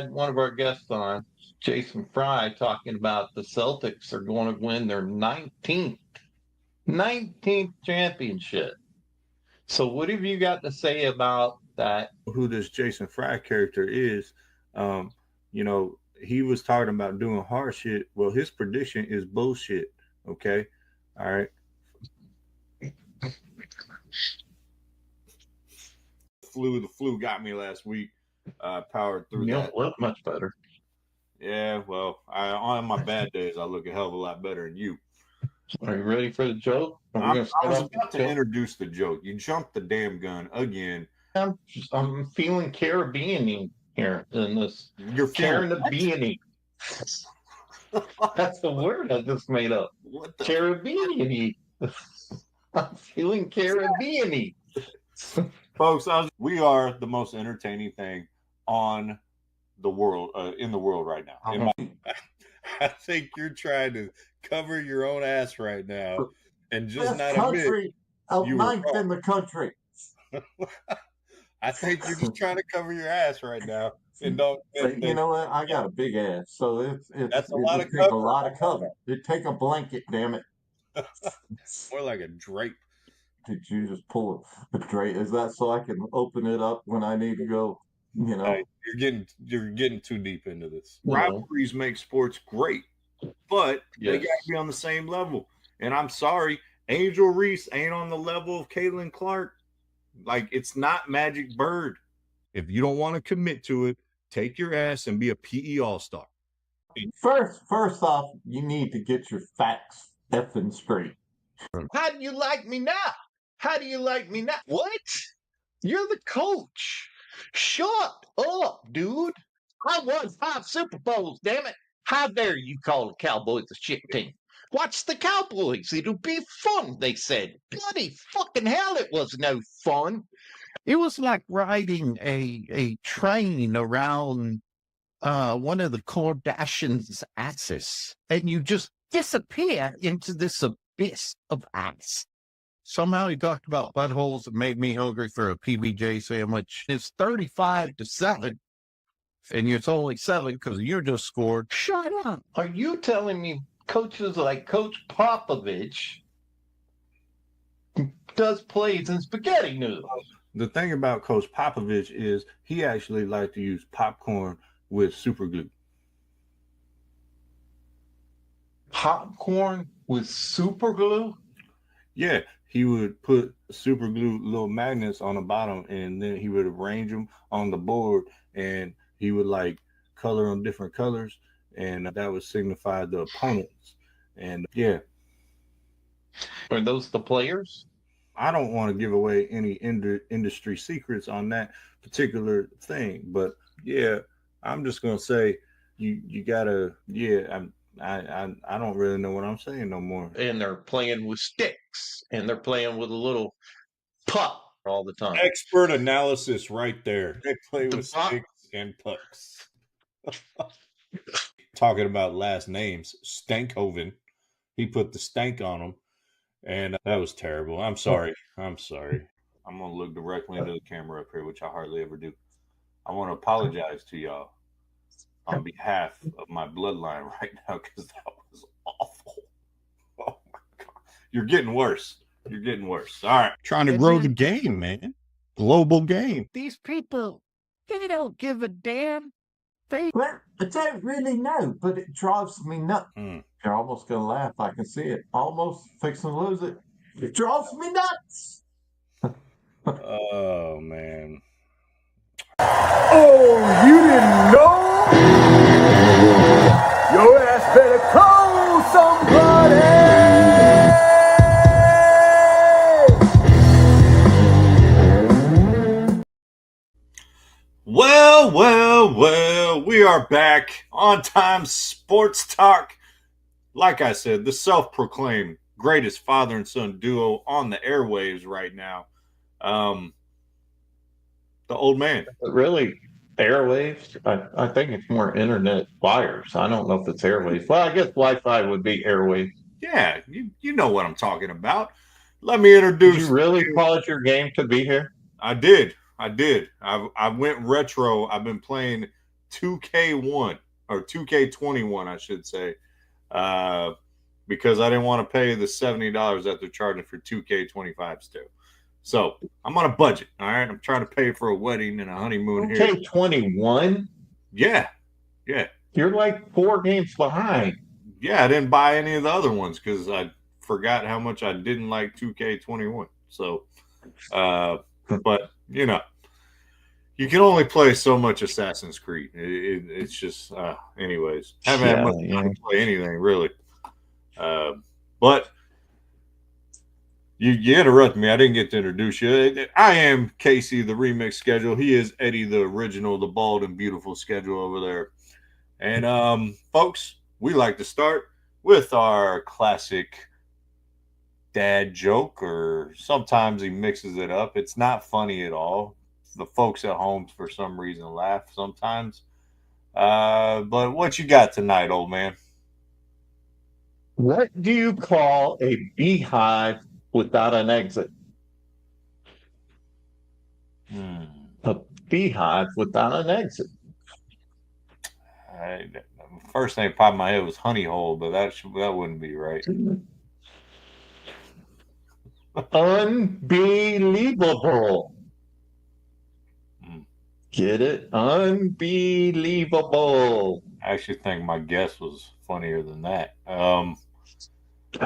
had one of our guests on, Jason Fry, talking about the Celtics are going to win their 19th championship. So what have you got to say about that? Who this Jason Fry character is, he was talking about doing hard shit. Well, his prediction is bullshit. Okay. All right. The flu got me last week. Powered through You that. don't look much better. Yeah, well, on my bad days, I look a hell of a lot better than you. Are you ready for the joke? I was about to introduce the joke. You jumped the damn gun again. I'm feeling Caribbean here in this. You're feeling Caribbean. That's the word I just made up. What the Caribbean. I'm feeling Caribbean. Folks, we are the most entertaining thing on the world, in the world right now. I think you're trying to cover your own ass right now and just not country of ninth in the country. I think you're just trying to cover your ass right now. And you know what? I got a big ass, so that's a lot of take a lot of cover. It take a blanket, damn it. More like a drape. Did you just pull a drape? Is that so I can open it up when I need to go? You know, you're getting too deep into this. Rivalries make sports great, but they got to be on the same level. And I'm sorry, Angel Reese ain't on the level of Caitlin Clark. Like, it's not Magic Bird. If you don't want to commit to it, take your ass and be a PE All-Star. First off, you need to get your facts effing straight. How do you like me now? How do you like me now? What? You're the coach. Shut up, dude. I won 5 Super Bowls, damn it. How dare you call the Cowboys a shit team? Watch the Cowboys. It'll be fun, they said. Bloody fucking hell, it was no fun. It was like riding a train around one of the Kardashians' asses, and you just disappear into this abyss of ass. Somehow he talked about buttholes that made me hungry for a PBJ sandwich. It's 35-7, and it's only 7 because you just scored. Shut up. Are you telling me coaches like Coach Popovich does plays in spaghetti noodles? The thing about Coach Popovich is he actually liked to use popcorn with super glue. Popcorn with super glue? Yeah, he would put super glue little magnets on the bottom, and then he would arrange them on the board, and he would like color them different colors, and that would signify the opponents. And yeah. Are those the players? I don't want to give away any industry secrets on that particular thing, but yeah, I'm just gonna say you gotta. Yeah, I don't really know what I'm saying no more. And they're playing with sticks, and they're playing with a little puck all the time. Expert analysis right there. They play with sticks and pucks. Talking about last names, Stankhoven. He put the stank on them. And that was terrible. I'm sorry. I'm going to look directly into the camera up here, which I hardly ever do. I want to apologize to y'all on behalf of my bloodline right now, because that was awful. Oh, my God. You're getting worse. All right. Trying to grow the game, man. Global game. These people, they don't give a damn. Well, I don't really know, but it drives me nuts. You're almost going to laugh. I can see it. Almost fixing to lose it. It drives me nuts. Oh, man. Oh, you didn't know? Your ass better call somebody. Well, we are back on Time Sports Talk. Like I said, the self-proclaimed greatest father and son duo on the airwaves right now. The old man. Really, airwaves? I think it's more internet wires. I don't know if it's airwaves. Well, I guess Wi-Fi would be airwaves. Yeah, you know what I'm talking about. Let me introduce. Did you really pause your game to be here? I did. I went retro. I've been playing 2K1 or 2K21, I should say, because I didn't want to pay the $70 that they're charging for 2K25 still. So I'm on a budget. All right, I'm trying to pay for a wedding and a honeymoon here. 2K21. Yeah. You're like 4 games behind. Yeah, I didn't buy any of the other ones because I forgot how much I didn't like 2K21. So, but you know, you can only play so much Assassin's Creed. It's just, anyways, haven't had much time to play anything really. But you interrupt me. I didn't get to introduce you. I am Casey, the remix schedule. He is Eddie, the original, the bald and beautiful schedule over there. And folks, we like to start with our classic dad joke, or sometimes he mixes it up. It's not funny at all. The folks at home, for some reason, laugh sometimes. But what you got tonight, old man? What do you call a beehive without an exit? A beehive without an exit. First thing that popped in my head was honey hole, but that wouldn't be right. Unbelievable. Get it? Unbelievable. I actually think my guess was funnier than that.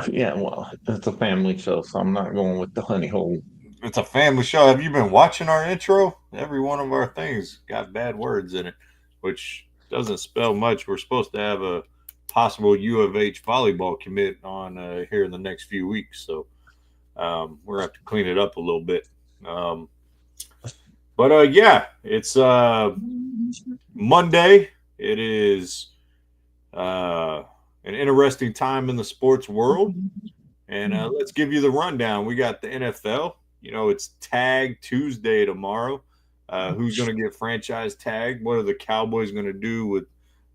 Yeah, well, it's a family show, so I'm not going with the honey hole. It's a family show. Have you been watching our intro? Every one of our things got bad words in it, which doesn't spell much. We're supposed to have a possible U of H volleyball commit on here in the next few weeks, so we're going to have to clean it up a little bit. But yeah, it's Monday. It is an interesting time in the sports world. And let's give you the rundown. We got the NFL. You know, it's Tag Tuesday tomorrow. Who's going to get franchise tagged? What are the Cowboys going to do with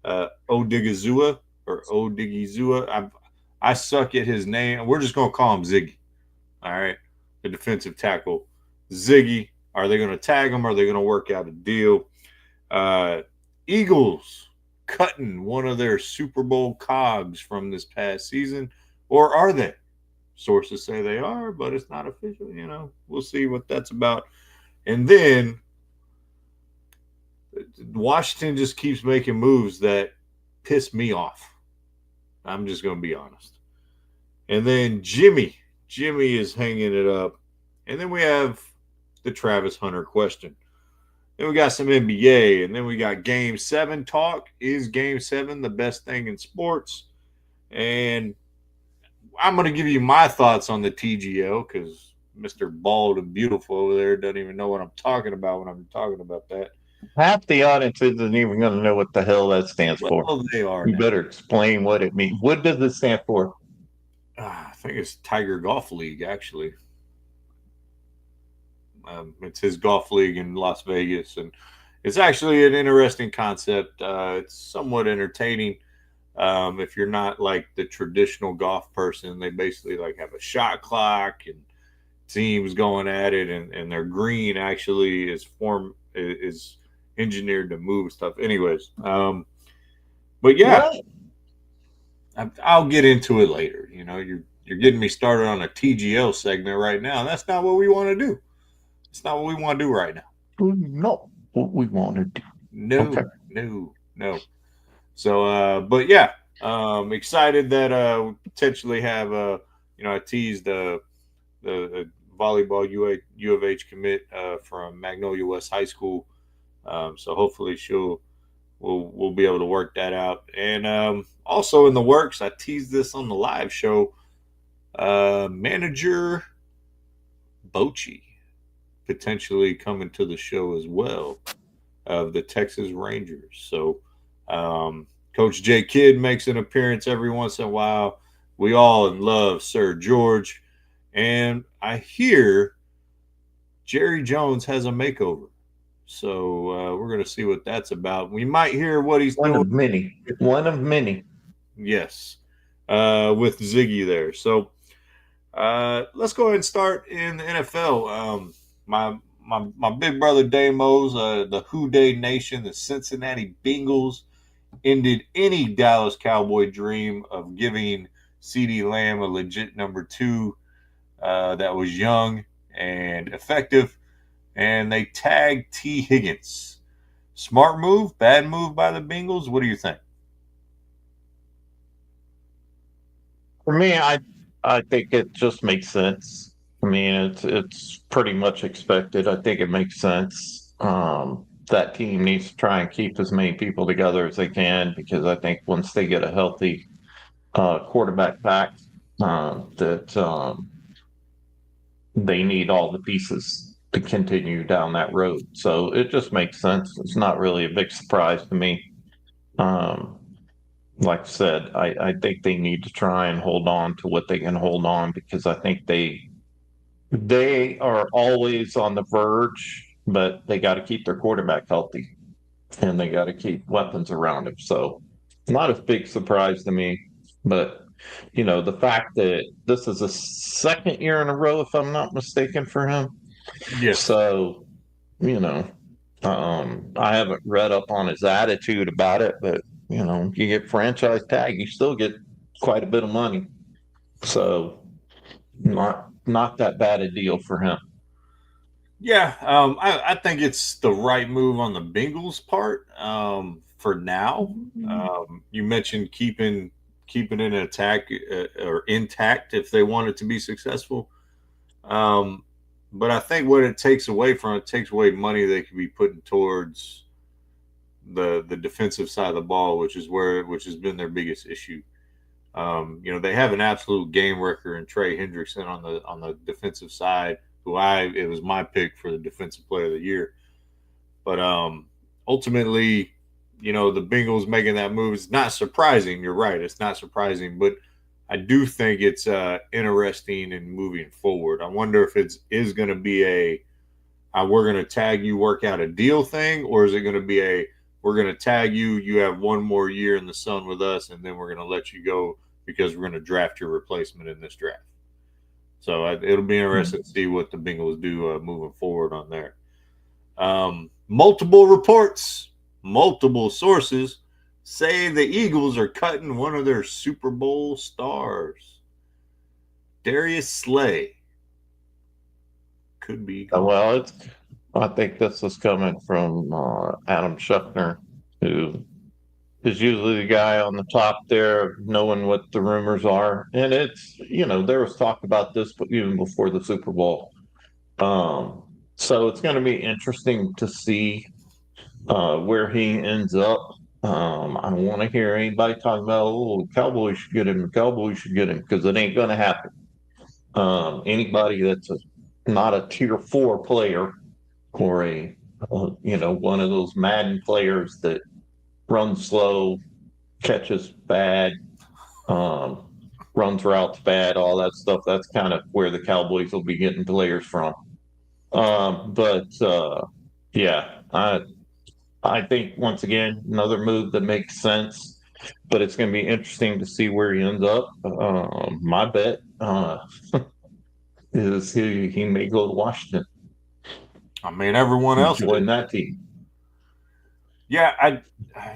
Odigizua? I suck at his name. We're just going to call him Ziggy. All right. The defensive tackle, Ziggy. Are they going to tag him? Are they going to work out a deal? Eagles cutting one of their Super Bowl cogs from this past season. Or are they? Sources say they are, but it's not official. You know, we'll see what that's about. And then Washington just keeps making moves that piss me off. I'm just going to be honest. And then Jimmy is hanging it up. And then we have the Travis Hunter question. Then we got some NBA, and then we got Game 7 talk. Is Game 7 the best thing in sports? And I'm going to give you my thoughts on the TGL because Mr. Bald and Beautiful over there doesn't even know what I'm talking about when I'm talking about that. Half the audience isn't even going to know what the hell that stands for. Well, they are. You better explain what it means. What does it stand for? I think it's Tiger Golf League, actually. It's his golf league in Las Vegas, and it's actually an interesting concept. It's somewhat entertaining. If you're not like the traditional golf person, they basically like have a shot clock and teams going at it, and their green actually is engineered to move stuff. Anyways, but yeah, I'll get into it later. You know, you're getting me started on a TGL segment right now, and that's not what we want to do. It's not what we want to do right now. Not what we want to do. No. So, but yeah, excited that we potentially have I teased the volleyball U of H commit from Magnolia West High School. So hopefully we'll be able to work that out. And also in the works, I teased this on the live show. Manager Bochy potentially coming to the show as well of the Texas Rangers. So Coach J. Kidd makes an appearance every once in a while. We all love Sir George. And I hear Jerry Jones has a makeover. So we're going to see what that's about. We might hear what he's doing. One of many. Yes. With Ziggy there. So let's go ahead and start in the NFL. My my big brother Damos, the Who Day Nation, the Cincinnati Bengals ended any Dallas Cowboy dream of giving CeeDee Lamb a legit number 2 that was young and effective, and they tagged T. Higgins. Smart move, bad move by the Bengals? What do you think? For me, I think it just makes sense. I mean, it's pretty much expected. I think it makes sense. That team needs to try and keep as many people together as they can because I think once they get a healthy quarterback back, that they need all the pieces to continue down that road. So it just makes sense. It's not really a big surprise to me. Like I said, I think they need to try and hold on to what they can hold on because I think they are always on the verge, but they got to keep their quarterback healthy and they got to keep weapons around him. So not a big surprise to me, but the fact that this is a second year in a row, if I'm not mistaken, for him. Yes. So, I haven't read up on his attitude about it, but you get franchise tag, you still get quite a bit of money. So, not that bad a deal for him. Yeah, I think it's the right move on the Bengals' part for now. You mentioned keeping it in attack or intact if they want it to be successful. But I think what it takes away from it takes away money they could be putting towards the defensive side of the ball, which has been their biggest issue. They have an absolute game wrecker in Trey Hendrickson on the defensive side, it was my pick for the defensive player of the year. But ultimately, the Bengals making that move is not surprising. You're right, it's not surprising, but I do think it's interesting in moving forward. I wonder if it is going to be we're going to tag you, work out a deal thing, or is it going to be we're going to tag you, you have one more year in the sun with us, and then we're going to let you go because we're going to draft your replacement in this draft. So it'll be interesting to see what the Bengals do moving forward on there. Multiple reports, multiple sources say the Eagles are cutting one of their Super Bowl stars. Darius Slay could be gone. Well, I think this is coming from Adam Schefter, who is usually the guy on the top there, knowing what the rumors are. And it's, there was talk about this even before the Super Bowl. So it's going to be interesting to see where he ends up. I don't want to hear anybody talking about, the Cowboys should get him, because it ain't going to happen. Anybody that's not a tier 4 player or one of those Madden players that runs slow, catches bad, runs routes bad, all that stuff. That's kind of where the Cowboys will be getting players from. Yeah, I think once again another move that makes sense, but it's going to be interesting to see where he ends up. My bet is he may go to Washington. I mean, everyone else join that team. Yeah, I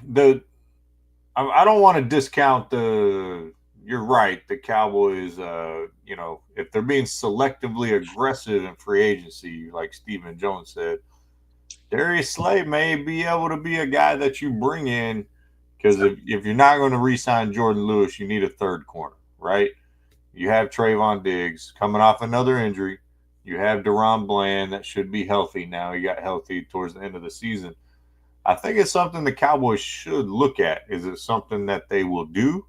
don't want to discount you're right, the Cowboys, if they're being selectively aggressive in free agency, like Stephen Jones said, Darius Slay may be able to be a guy that you bring in because if you're not going to re-sign Jordan Lewis, you need a third corner, right? You have Trayvon Diggs coming off another injury. You have Deron Bland that should be healthy now. He got healthy towards the end of the season. I think it's something the Cowboys should look at. Is it something that they will do?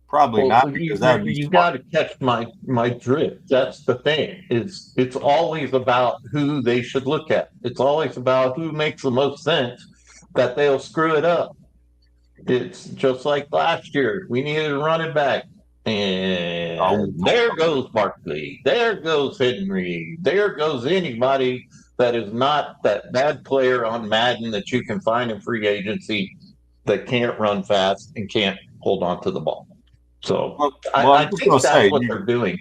Probably not, because that would be you got to catch my drift. That's the thing. It's always about who they should look at. It's always about who makes the most sense that they'll screw it up. It's just like last year. We needed a running back. And there goes Barkley. There goes Henry. There goes anybody that is not that bad player on Madden that you can find in free agency that can't run fast and can't hold on to the ball. So I think that's what they're doing.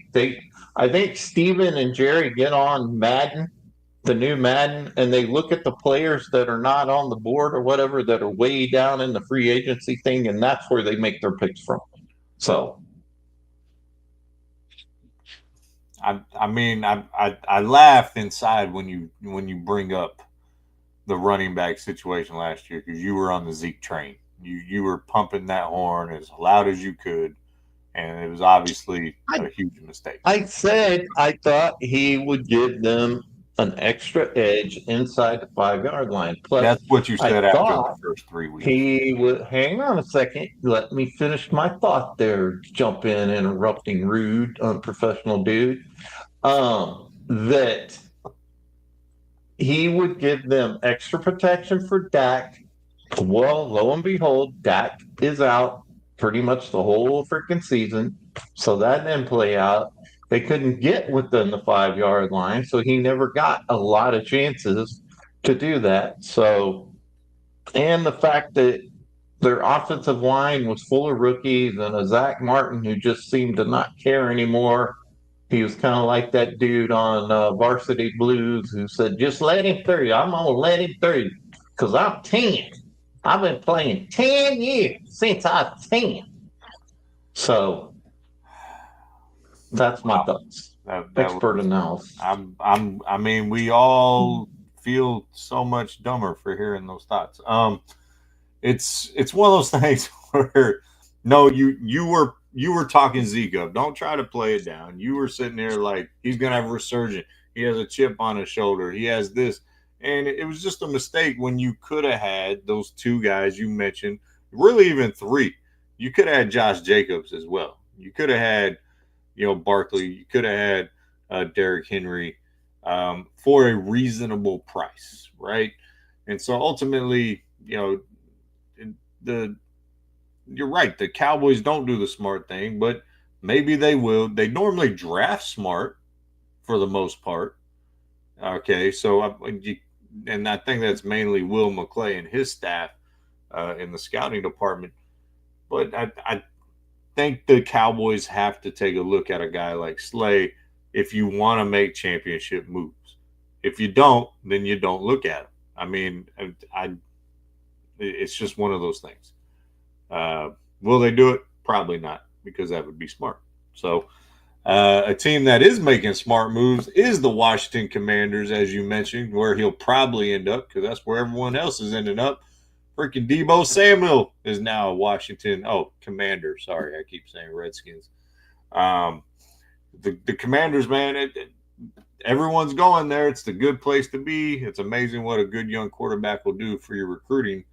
I think Steven and Jerry get on Madden the new Madden and they look at the players that are not on the board or whatever that are way down in the free agency thing, and that's where they make their picks from. So I laughed inside when you bring up the running back situation last year because you were on the Zeke train. You were pumping that horn as loud as you could, and it was obviously a huge mistake. I said I thought he would give them an extra edge inside the 5 yard line. Plus, That's what you said I after the thought first 3 weeks. he would hang on a second. Let me finish my thought there. Jump in, interrupting, rude, unprofessional dude. That he would give them extra protection for Dak. Well, lo and behold, Dak is out pretty much the whole freaking season. So that didn't play out. They couldn't get within the 5 yard line, so he never got a lot of chances to do that. So, and the fact that their offensive line was full of rookies and a Zach Martin who just seemed to not care anymore. He was kind of like that dude on Varsity Blues who said, just let him through. I'm going to let him through because I'm 10. I've been playing 10 years since I was 10. So that's my thoughts. Expert analysis. I mean, we all feel so much dumber for hearing those thoughts. It's one of those things where no, you were talking Zeke up. Don't try to play it down. You were sitting there like he's gonna have a resurgence. He has a chip on his shoulder. He has this, and it was just a mistake when you could have had those 2 guys you mentioned, really even 3. You could have had Josh Jacobs as well. You could have had, Barkley. You could have had Derrick Henry for a reasonable price, right? And so ultimately, you're right. The Cowboys don't do the smart thing, but maybe they will. They normally draft smart for the most part. Okay, so and I think that's mainly Will McClay and his staff in the scouting department. But I think the Cowboys have to take a look at a guy like Slay if you want to make championship moves. If you don't, then you don't look at him. I mean, it's just one of those things. Will they do it? Probably not, because that would be smart. So a team that is making smart moves is the Washington Commanders, as you mentioned, where he'll probably end up because that's where everyone else is ending up. Freaking Deebo Samuel is now a Washington. Oh, Commander. Sorry, I keep saying Redskins. The Commanders, man, everyone's going there. It's the good place to be. It's amazing what a good young quarterback will do for your recruiting.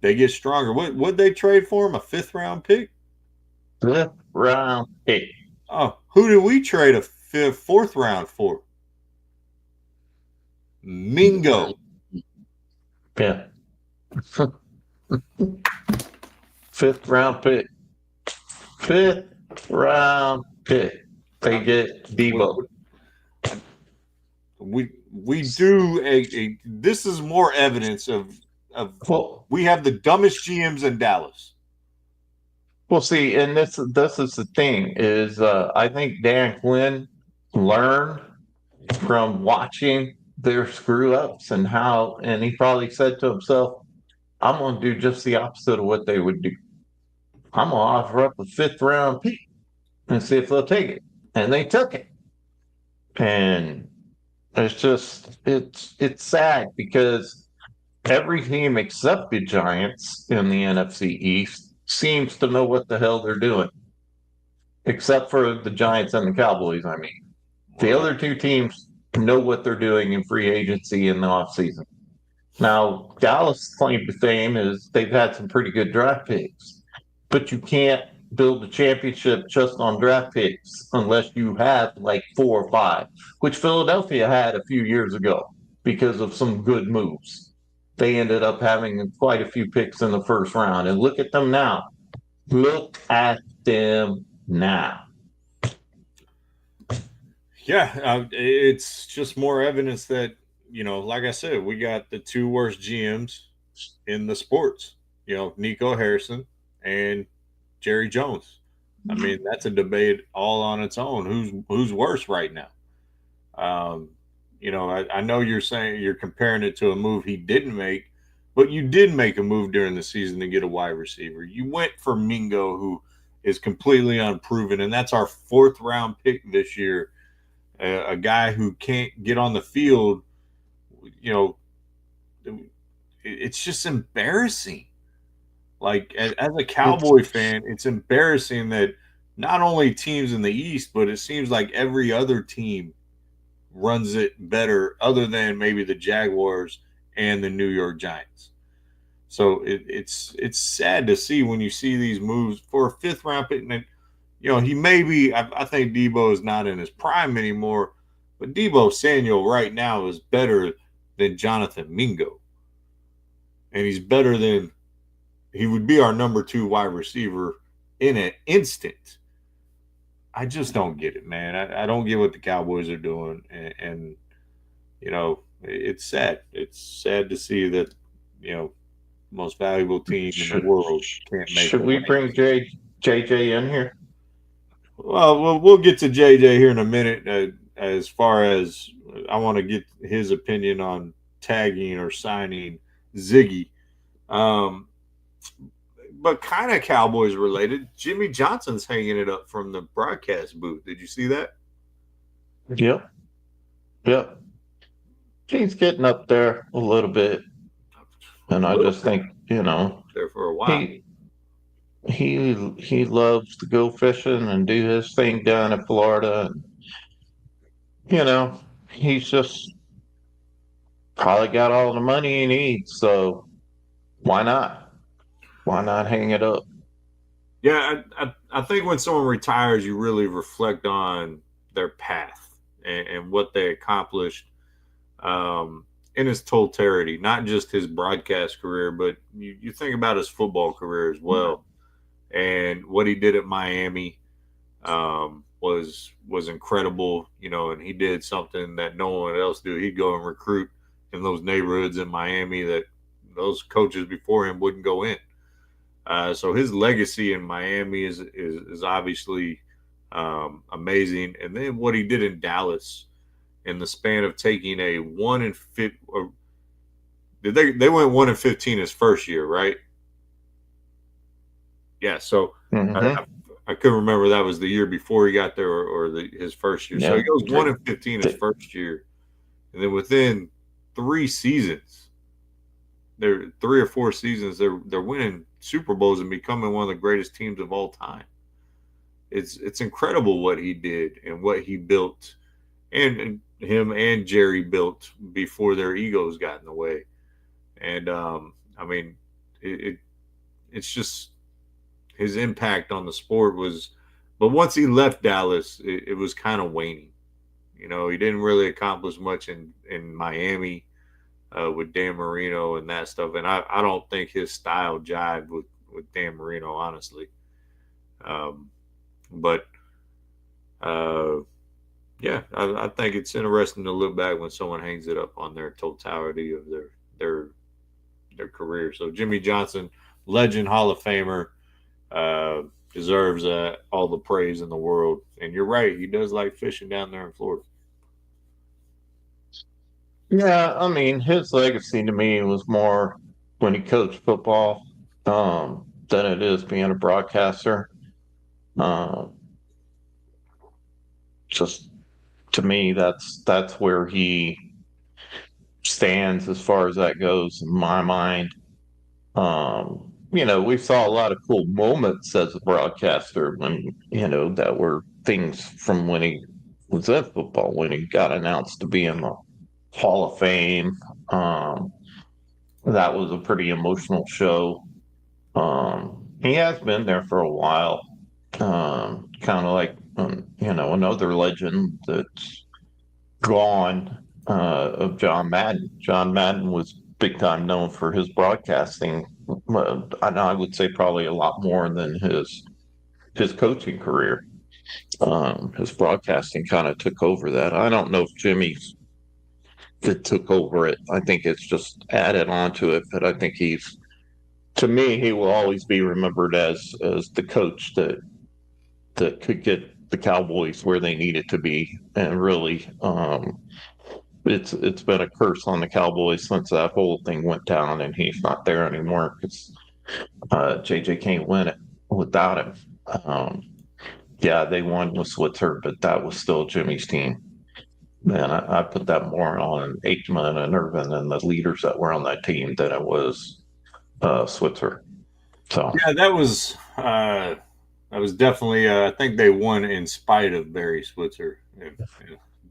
They get stronger. What'd they trade for him? A 5th-round pick? 5th-round pick. Oh, who did we trade a 4th round for? Mingo. Yeah. 5th-round pick. 5th-round pick. They get Deebo. We do this is more evidence of we have the dumbest GMs in Dallas. Well, see, and this is the thing is I think Dan Quinn learned from watching their screw ups and he probably said to himself, I'm going to do just the opposite of what they would do. I'm going to offer up a 5th-round pick and see if they'll take it. And they took it. And it's sad because every team except the Giants in the NFC East seems to know what the hell they're doing. Except for the Giants and the Cowboys, I mean. The other 2 teams know what they're doing in free agency in the offseason. Now, Dallas' claim to fame is they've had some pretty good draft picks. But you can't build a championship just on draft picks unless you have like 4 or 5, which Philadelphia had a few years ago because of some good moves. They ended up having quite a few picks in the 1st round. And look at them now. Look at them now. Yeah, it's just more evidence that, like I said, we got the 2 worst GMs in the sports. Nico Harrison and Jerry Jones. I mean, that's a debate all on its own. Who's worse right now? I know you're saying you're comparing it to a move he didn't make, but you did make a move during the season to get a wide receiver. You went for Mingo, who is completely unproven, and that's our 4th-round pick this year. A guy who can't get on the field. It's just embarrassing. Like as a Cowboy fan, it's embarrassing that not only teams in the East, but it seems like every other team runs it better, other than maybe the Jaguars and the New York Giants. So it's sad to see when you see these moves for a 5th-round pick. And he may be. I think Debo is not in his prime anymore, but Debo Samuel right now is better than Jonathan Mingo, and he's better than. He would be our number 2 wide receiver in an instant. I just don't get it, man. I don't get what the Cowboys are doing. And it's sad. It's sad to see that, most valuable team in the world can't make it. Should we bring JJ in here? Well, we'll get to JJ here in a minute. As far as I want to get his opinion on tagging or signing Ziggy. But kind of Cowboys related, Jimmy Johnson's hanging it up from the broadcast booth. Did you see that? Yep. He's getting up there a little bit. And I just think, there for a while. He loves to go fishing and do his thing down in Florida. And, he's just probably got all the money he needs. So why not? Why not hang it up? Yeah, I think when someone retires, you really reflect on their path and what they accomplished in his totality, not just his broadcast career, but you think about his football career as well. And what he did at Miami was incredible, and he did something that no one else did. He'd go and recruit in those neighborhoods in Miami that those coaches before him wouldn't go in. So his legacy in Miami is obviously amazing. And then what he did in Dallas in the span of taking a 1-15, they went 1-15 his first year, right? Yeah. So I couldn't remember that was the year before he got there or his first year. Yeah. So he goes 1-15 his first year, and then within 3 seasons, 3 or 4 seasons, they're winning Super Bowls and becoming one of the greatest teams of all time. It's incredible what he did and what he built, and him and Jerry built before their egos got in the way. And I mean, it's just his impact on the sport was. But once he left Dallas, it was kind of waning. He didn't really accomplish much in Miami. With Dan Marino and that stuff. And I don't think his style jived with Dan Marino, honestly. Yeah, I think it's interesting to look back when someone hangs it up on their totality of their career. So Jimmy Johnson, legend, Hall of Famer, deserves all the praise in the world. And you're right, he does like fishing down there in Florida. Yeah, I mean, his legacy to me was more when he coached football than it is being a broadcaster. Just to me, that's where he stands as far as that goes in my mind. We saw a lot of cool moments as a broadcaster when, that were things from when he was in football, when he got announced to be in the Hall of Fame. That was a pretty emotional show. He has been there for a while. Kind of like, another legend that's gone of John Madden. John Madden was big time known for his broadcasting. I would say probably a lot more than his coaching career. His broadcasting kind of took over that. I don't know if Jimmy's that took over it. I think it's just added on to it, but I think to me, he will always be remembered as the coach that could get the Cowboys where they need it to be, and really, it's been a curse on the Cowboys since that whole thing went down, and he's not there anymore because JJ can't win it without him. Um, yeah, they won with Switzer, but that was still Jimmy's team. Man, I put that more on Aikman and Irvin and the leaders that were on that team than it was Switzer. So Yeah, that was definitely. I think they won in spite of Barry Switzer,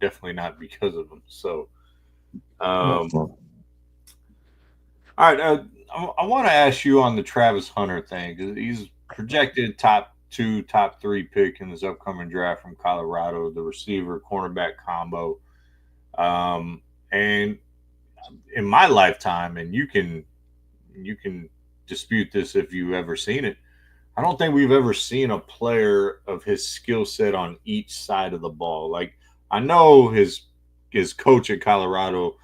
definitely not because of him. So, all right, I want to ask you on the Travis Hunter thing because he's projected top 2, top 3 pick in this upcoming draft from Colorado, the receiver cornerback combo. And in my lifetime, and you can dispute this if you've ever seen it. I don't think we've ever seen a player of his skill set on each side of the ball. Like I know his coach at Colorado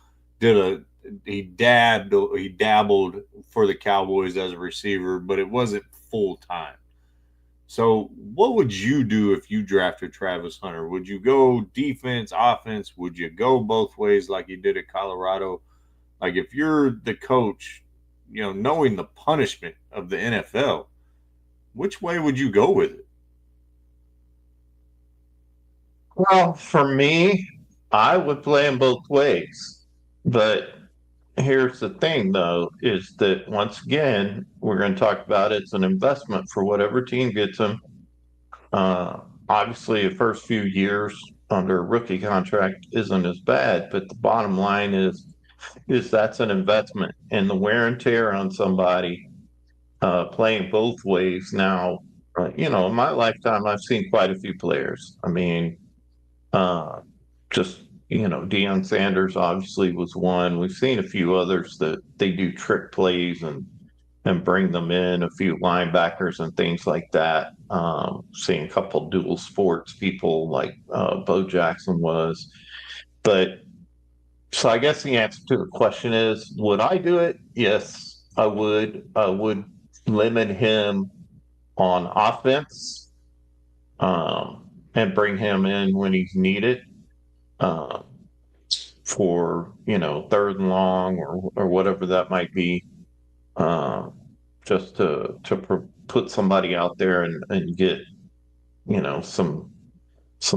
he dabbled for the Cowboys as a receiver, but it wasn't full time. So what would you do if you drafted Travis Hunter? Would you go defense, offense? Would you go both ways like you did at Colorado? Like if you're the coach, knowing the punishment of the NFL, which way would you go with it? well, for me, I would play them both ways. But here's the thing, though, is that once again, we're going to talk about it's an investment for whatever team gets him. Uh, Obviously, the first few years under a rookie contract isn't as bad, but the bottom line is that's an investment, and the wear and tear on somebody playing both ways. Now, in my lifetime, I've seen quite a few players. I mean, uh, just Deion Sanders obviously was one. We've seen a few others that they do trick plays and bring them in, a few linebackers and things like that. Seeing a couple dual sports people like Bo Jackson was. But so I guess the answer to the question is, would I do it? Yes, I would. I would limit him on offense, and bring him in when he's needed, um, for third and long or whatever that might be, um, just to put somebody out there and get some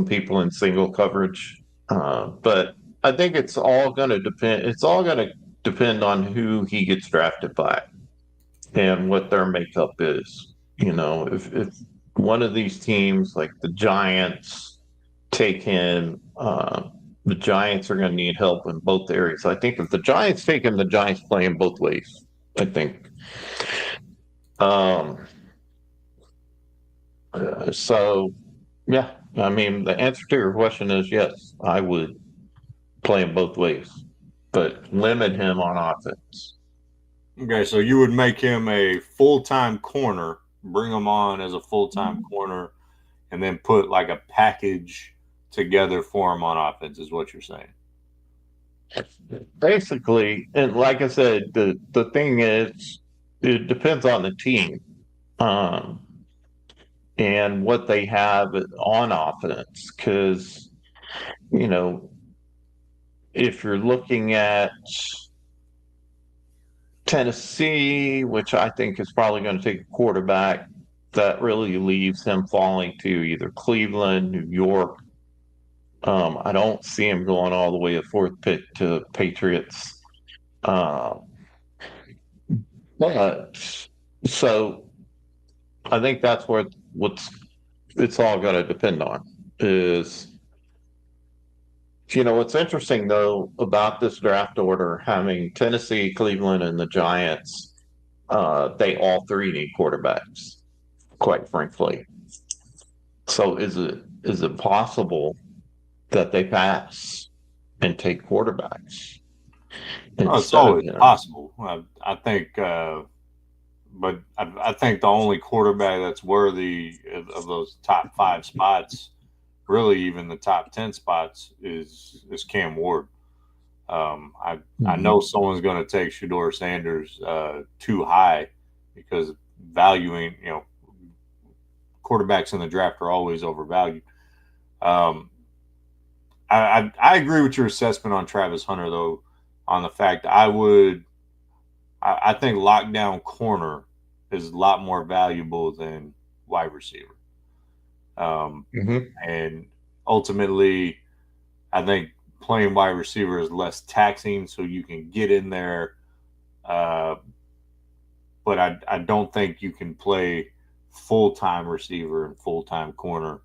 people in single coverage. But I think it's all going to depend. It's all going to depend on who he gets drafted by and what their makeup is. If one of these teams like the Giants take him, the Giants are going to need help in both areas. I think if the Giants take him, the Giants play him both ways. I think. Um, so, yeah, I mean, the answer to your question is yes, I would play him both ways, but limit him on offense. Okay, so you would make him a full-time corner, bring him on as a full-time corner, and then put like a package together for him on offense, is what you're saying. Basically, and like I said, the thing is, it depends on the team, um, and what they have on offense. Because you know, if you're looking at Tennessee, which I think is probably going to take a quarterback, that really leaves him falling to either Cleveland, New York. I don't see him going all the way a fourth pick to Patriots. Uh, but so I think that's what's it's all going to depend on is what's interesting though about this draft order having Tennessee, Cleveland, and the Giants. They all three need quarterbacks, quite frankly. So is it possible that they pass and take quarterbacks Oh, it's instead of always him? possible. I think, but I think the only quarterback that's worthy of those top 5 spots, really even the top 10 spots, is Cam Ward. I know someone's going to take Shedeur Sanders too high because valuing, quarterbacks in the draft are always overvalued. Um, I agree with your assessment on Travis Hunter, though, on the fact I think lockdown corner is a lot more valuable than wide receiver. Mm-hmm. And ultimately, I think playing wide receiver is less taxing, so you can get in there. Uh, but I don't think you can play full time receiver and full time corner.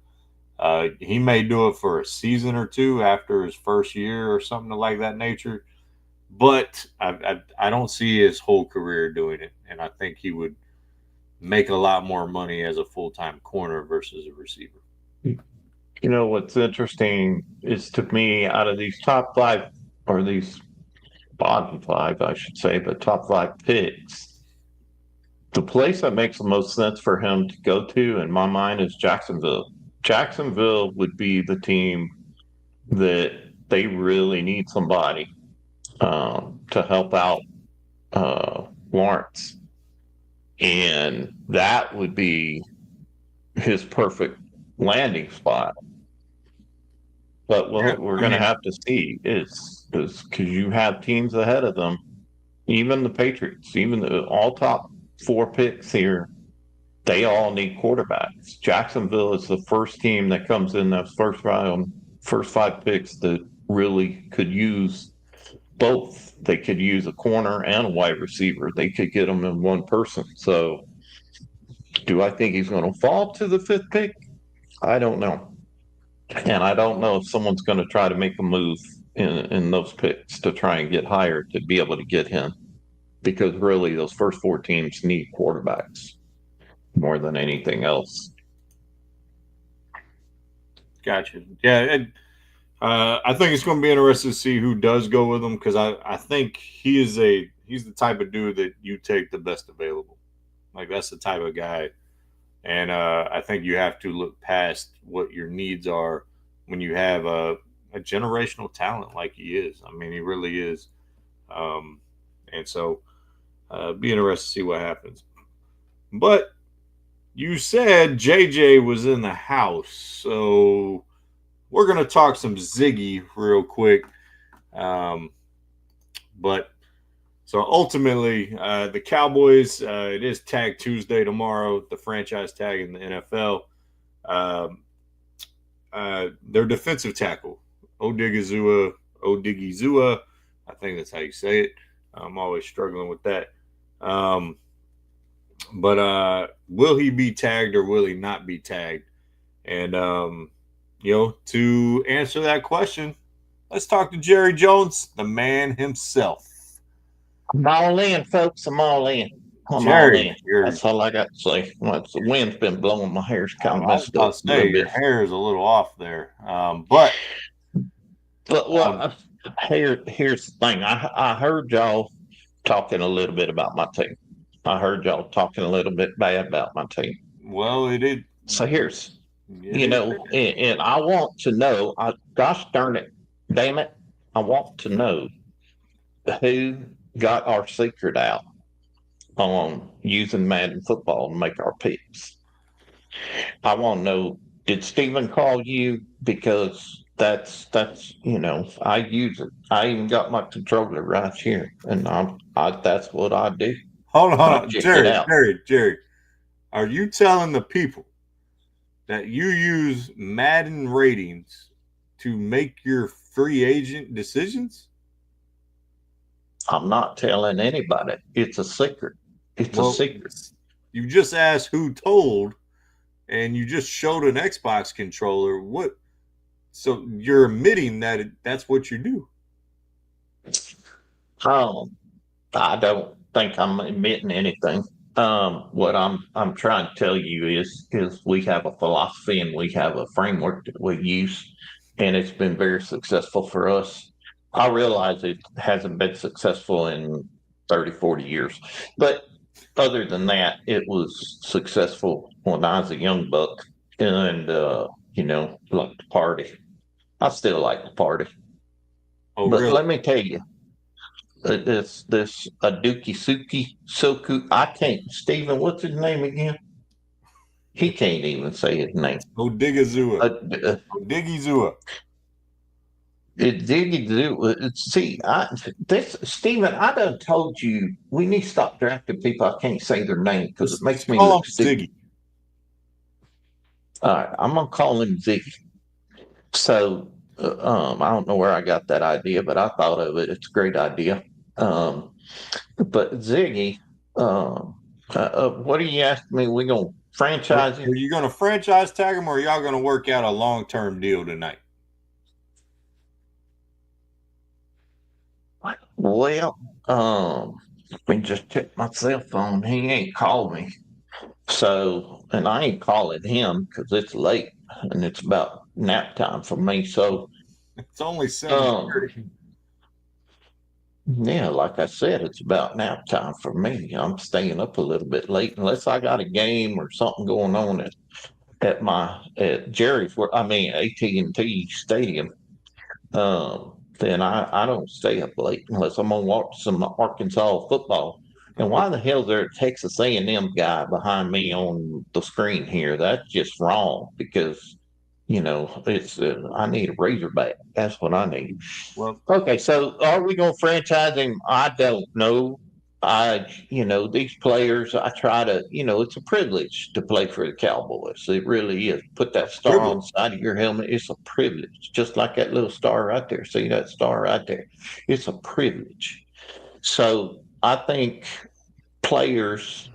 He may do it for a season or two after his first year or something like that nature, but I don't see his whole career doing it, and I think he would make a lot more money as a full time corner versus a receiver. You know, what's interesting is to me, out of these top five, or these bottom five, I should say, but top five picks, the place that makes the most sense for him to go to, in my mind, is Jacksonville. Jacksonville would be the team that they really need somebody to help out Lawrence. And that would be his perfect landing spot. But what we're going to have to see is because you have teams ahead of them, even the Patriots, even the all top four picks here, they all need quarterbacks. Jacksonville is the first team that comes in that first round, first five picks that really could use both. They could use a corner and a wide receiver. They could get them in one person. So, do I think he's going to fall to the fifth pick? I don't know. And I don't know if someone's going to try to make a move in those picks to try and get higher to be able to get him, because really those first four teams need quarterbacks more than anything else. Gotcha. Yeah, I think it's going to be interesting to see who does go with him, because I think he's the type of dude that you take the best available. Like, that's the type of guy. And I think you have to look past what your needs are when you have a generational talent like he is. I mean, he really is. And so be interested to see what happens. But you said JJ was in the house. So we're going to talk some Ziggy real quick. But so ultimately, the Cowboys, it is Tag Tuesday tomorrow, the franchise tag in the NFL. Their defensive tackle, Odigizua, I think that's how you say it. I'm always struggling with that. But will he be tagged or will he not be tagged? And, to answer that question, let's talk to Jerry Jones, the man himself. I'm all in, folks. I'm all in. I'm Jerry, all in. That's all I got to say. Well, the wind's been blowing. My hair's kind of I was messed about up to a say little your bit. hair is a little off there, but Well, here's the thing. I heard y'all talking a little bit about my team. I heard y'all talking a little bit bad about my team. well, it So here's, is. and I want to know, gosh darn it, damn it, I want to know who got our secret out on using Madden football to make our picks. I want to know, did Steven call you? Because that's I use it. I even got my controller right here, and that's what I do. Hold I on, check it out. Jerry. Are you telling the people that you use Madden ratings to make your free agent decisions? I'm not telling anybody. It's a secret. It's a Well, secret. you just asked who told, and you just showed an Xbox controller. What? So you're admitting that that's what you do. I don't think I'm admitting anything. What I'm trying to tell you is we have a philosophy and we have a framework that we use, and it's been very successful for us. I realize it hasn't been successful in 30, 40 years, but other than that, it was successful when I was a young buck, and like to party. I still like to party, Oh, but really? let me tell you, this Aduki Suki Soku. I can't. Steven, what's his name again? He can't even say his name. Odigizua. Odigizua. See, Stephen, I done told you we need to stop drafting people I can't say their name because it makes me Call look him stupid. Ziggy. All right, I'm gonna call him Ziggy. So, I don't know where I got that idea, but I thought of it. It's a great idea. But Ziggy, what are you asking me? We gonna franchise him? Are you going to franchise tag him, or are y'all going to work out a long-term deal tonight? Well, let me just check my cell phone. He ain't called me. So, and I ain't calling him because it's late and it's about nap time for me. So, It's only 7:30. yeah, like I said, it's about nap time for me. I'm staying up a little bit late unless I got a game or something going on at Jerry's, AT&T Stadium. Then I don't stay up late unless I'm gonna watch some Arkansas football. And why the hell is there a Texas A&M guy behind me on the screen here? That's just wrong because it's I need a Razorback. That's what I need. Well, Okay, so are we gonna franchise him? I don't know. These players, I try to, it's a privilege to play for the Cowboys. It really is. Put that star on the side of your helmet. It's a privilege, just like that little star right there. See that star right there? It's a privilege. So I think players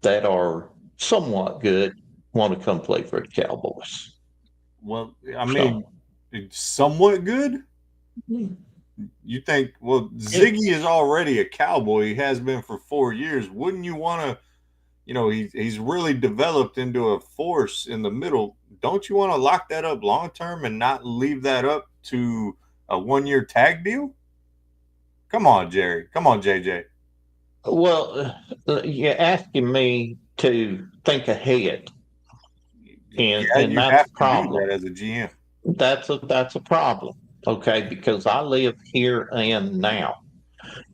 that are somewhat good want to come play for the Cowboys. Well, I mean, it's somewhat good. You think, well, Ziggy is already a Cowboy. He has been for 4 years. Wouldn't you want to, he's really developed into a force in the middle. Don't you want to lock that up long term and not leave that up to a 1-year tag deal? Come on, Jerry. Come on, JJ. Well, you're asking me to think ahead, and you that's have a to problem. do that as a GM. That's a problem, okay? Because I live here and now,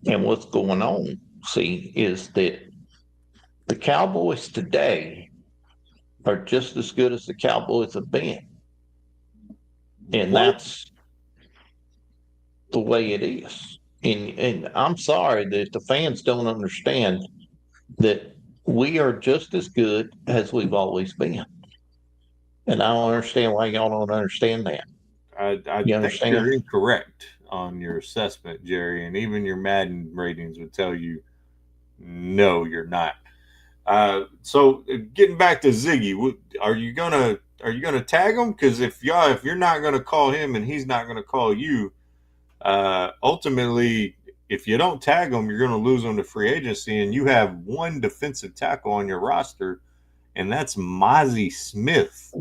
and what's going on, see, is that the Cowboys today are just as good as the Cowboys have been, and that's the way it is. And I'm sorry that the fans don't understand that we are just as good as we've always been. And I don't understand why y'all don't understand that. I You think you're understand? incorrect on your assessment, Jerry, and even your Madden ratings would tell you, no, you're not. So getting back to Ziggy, are you gonna tag him? Because if you're not gonna call him and he's not gonna call you, ultimately, if you don't tag him, you're gonna lose him to free agency, and you have one defensive tackle on your roster, and that's Mozzie Smith.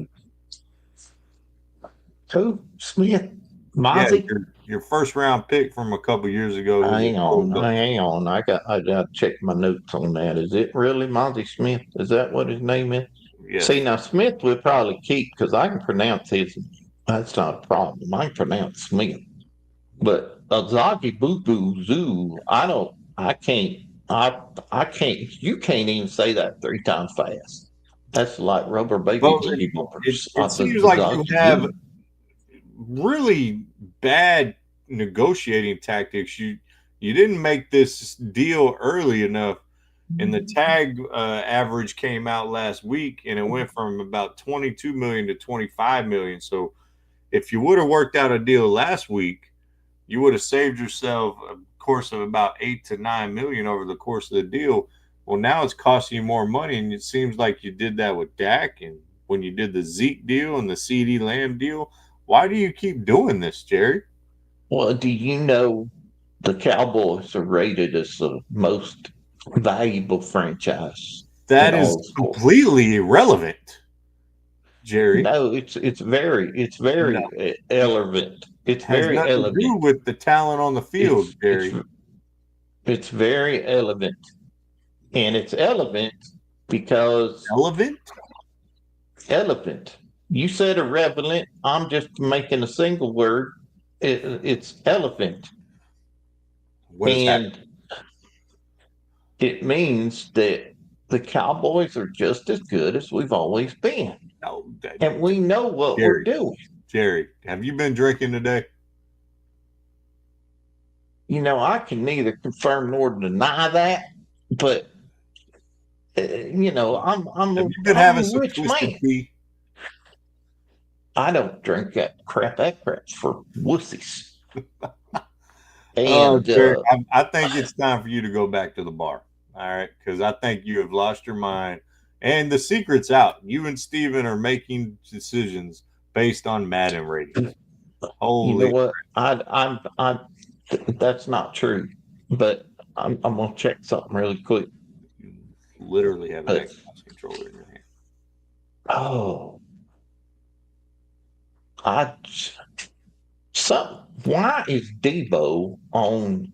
Who? Smith? Mozzie? Yeah, your first round pick from a couple years ago. Hang on. I got to check my notes on that. Is it really Mozzie Smith? Is that what his name is? Yes. See, now Smith would probably keep because I can pronounce his. That's not a problem. I can pronounce Smith, but Azagi Boo Boo Zoo. I can't. I can't. You can't even say that 3 times fast. That's like rubber baby Well, booty bumpers. it seems like you have really bad negotiating tactics. You didn't make this deal early enough, and the tag average came out last week, and it went from about 22 million to 25 million. So if you would have worked out a deal last week, you would have saved yourself a course of about 8 to 9 million over the course of the deal. Well, now it's costing you more money, and it seems like you did that with Dak, and when you did the Zeke deal and the CD Lamb deal. Why do you keep doing this, Jerry? Well, do you know the Cowboys are rated as the most valuable franchise? That is completely irrelevant, Jerry. No, it's very relevant. It's has very nothing to do with the talent on the field, Jerry. It's very relevant, and it's relevant because relevant. You said irrelevant. I'm just making a single word. It's relevant, What is and it means that the Cowboys are just as good as we've always been. No, And we know what we're doing. Jerry, have you been drinking today? I can neither confirm nor deny that, but I'm Have you been I'm having a some rich twisted man. tea? I don't drink that crap. That crap's for wussies. Oh, And Jerry, I think it's time for you to go back to the bar. All right, because I think you have lost your mind, and the secret's out. You and Steven are making decisions based on Madden ratings. you know Holy, what? That's not true. But I'm gonna check something really quick. you literally have an But Xbox controller in your hand. oh, I why is Debo on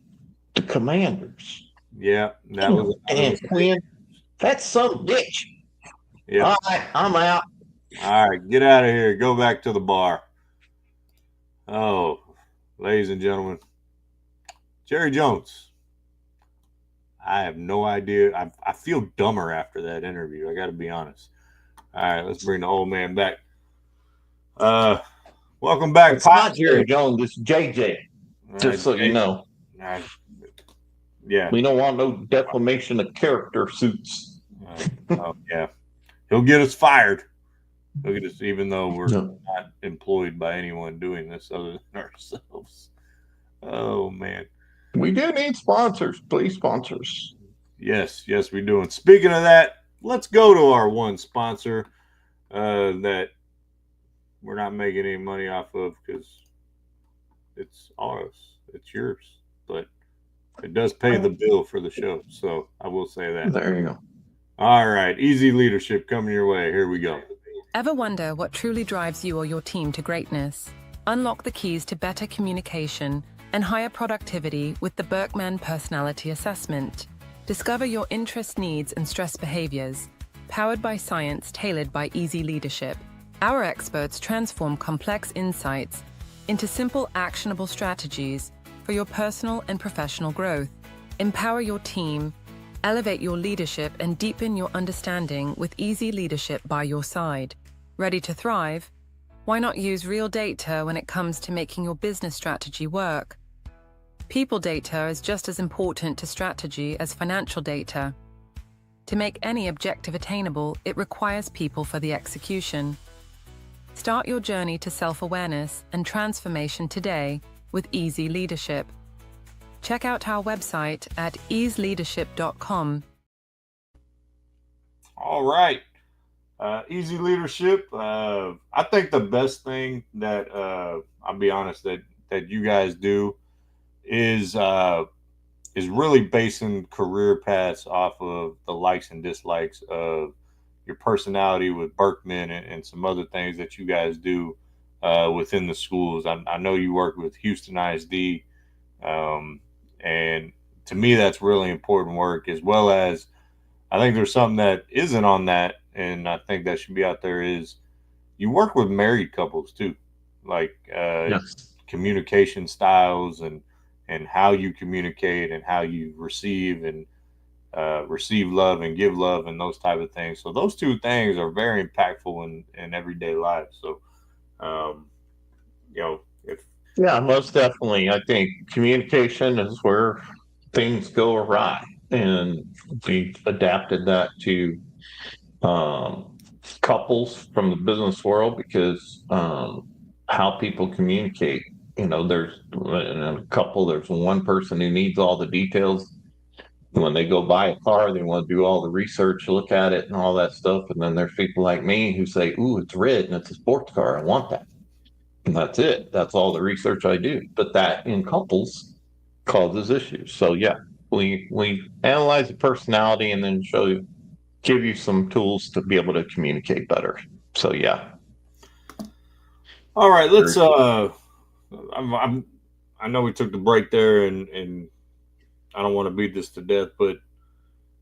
the Commanders? Yeah, that was another And mistake. Quinn, that's some bitch. Yep. All right, I'm out. All right, get out of here. Go back to the bar. Oh, ladies and gentlemen, Jerry Jones. I have no idea. I feel dumber after that interview. I got to be honest. All right, let's bring the old man back. Welcome back, It's not Pop. Jerry Jones. It's JJ. Just so you know, Yeah. we don't want no defamation of character suits. Oh, yeah. He'll get us fired. Look at us, even though we're No. not employed by anyone doing this other than ourselves. Oh, man. We do need sponsors. Please, sponsors. Yes, we do. And speaking of that, let's go to our one sponsor that we're not making any money off of because it's ours. It's yours. But it does pay the bill for the show. So I will say that. There you go. All right. Easy leadership coming your way. Here we go. Ever wonder what truly drives you or your team to greatness? Unlock the keys to better communication and higher productivity with the Berkman Personality Assessment. Discover your interest, needs, and stress behaviors, powered by science tailored by Easy Leadership. Our experts transform complex insights into simple, actionable strategies for your personal and professional growth. Empower your team, elevate your leadership, and deepen your understanding with Easy Leadership by your side. Ready to thrive? Why not use real data when it comes to making your business strategy work? People data is just as important to strategy as financial data. To make any objective attainable, it requires people for the execution. Start your journey to self-awareness and transformation today with Easy Leadership. Check out our website at easeleadership.com. All right. Easy Leadership. I think the best thing that, I'll be honest, that you guys do is really basing career paths off of the likes and dislikes of your personality with Berkman and some other things that you guys do within the schools. I know you work with Houston ISD, and to me that's really important work, as well as I think there's something that isn't on that, and I think that should be out there, is you work with married couples too, like Yes. communication styles and how you communicate and how you receive and receive love and give love and those type of things. So those two things are very impactful in everyday life. So, Yeah, most definitely. I think communication is where things go awry, and we adapted that to couples from the business world because how people communicate. There's in a couple, there's one person who needs all the details. When they go buy a car, they want to do all the research, look at it, and all that stuff. And then there's people like me who say, "Ooh, it's red and it's a sports car. I want that." And that's it. That's all the research I do. But that in couples causes issues. So yeah, we analyze the personality and then give you some tools to be able to communicate better. So yeah. all right, let's I know we took the break there and I don't want to beat this to death, but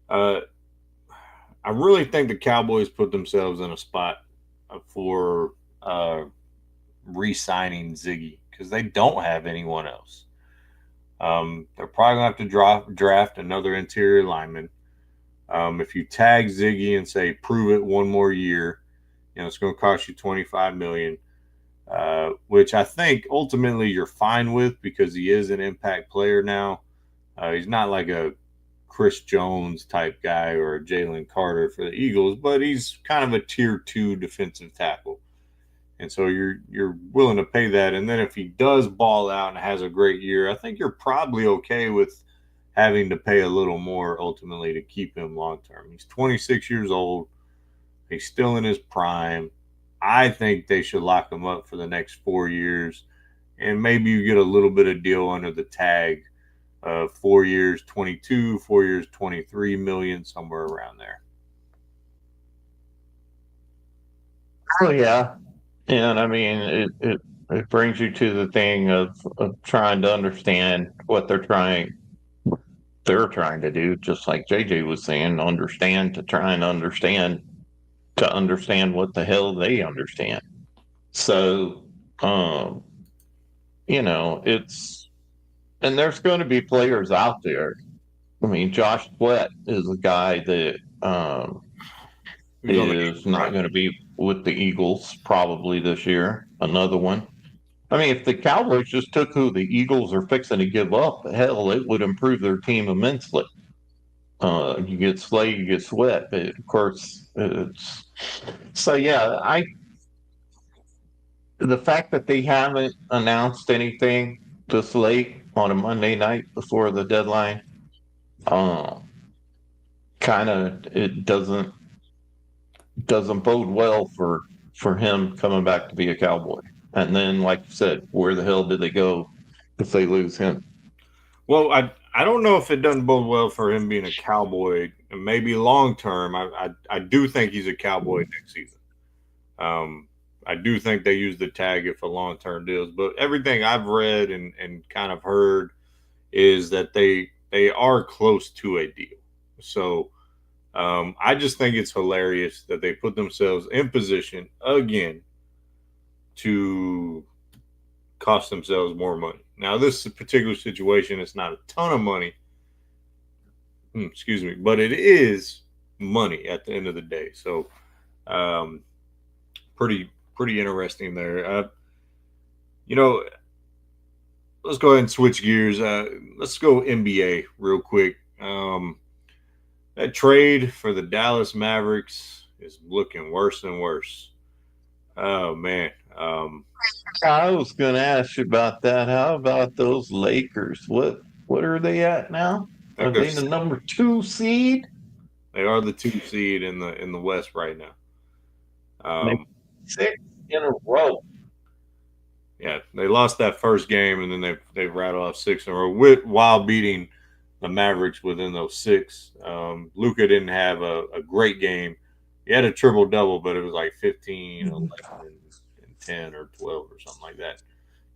I really think the Cowboys put themselves in a spot for re-signing Ziggy because they don't have anyone else. They're probably going to have to draft another interior lineman. If you tag Ziggy and say prove it one more year, it's going to cost you $25 million, which I think ultimately you're fine with because he is an impact player now. He's not like a Chris Jones type guy or a Jalen Carter for the Eagles, but he's kind of a tier 2 defensive tackle. And so you're willing to pay that. And then if he does ball out and has a great year, I think you're probably okay with having to pay a little more ultimately to keep him long term. He's 26 years old. He's still in his prime. I think they should lock him up for the next 4 years. And maybe you get a little bit of deal under the tag of 4 years, 22, 4 years, 23 million, somewhere around there. Oh, yeah. And I mean, it brings you to the thing of trying to understand what they're trying to do, just like JJ was saying, understand to try and understand what the hell they understand. So, and there's going to be players out there. I mean, Josh Sweat is a guy that is not going to be with the Eagles probably this year. Another one. I mean, if the Cowboys just took who the Eagles are fixing to give up, hell, it would improve their team immensely. You get Slay, you get Sweat, but of course, so yeah. The fact that they haven't announced anything this late on a Monday night before the deadline, kind of it doesn't bode well for him coming back to be a Cowboy. And then, like you said, where the hell did they go if they lose him? Well, I don't know if it doesn't bode well for him being a Cowboy. And maybe long term, I do think he's a Cowboy next season. I do think they use the tag it for long term deals. But everything I've read and kind of heard is that they are close to a deal. So I just think it's hilarious that they put themselves in position again to cost themselves more money. Now, this particular situation, it's not a ton of money, but it is money at the end of the day. So, pretty interesting there. Let's go ahead and switch gears. Let's go NBA real quick. That trade for the Dallas Mavericks is looking worse and worse. Oh, man. I was going to ask you about that. How about those Lakers? What are they at now? Are they the number 2 seed? They are the 2 seed in the West right now. 6 in a row. Yeah, they lost that first game, and then they've rattled off 6 in a row while beating the Mavericks within those 6. Luka didn't have a great game. He had a triple-double, but it was like 15, 11, and 10 or 12 or something like that.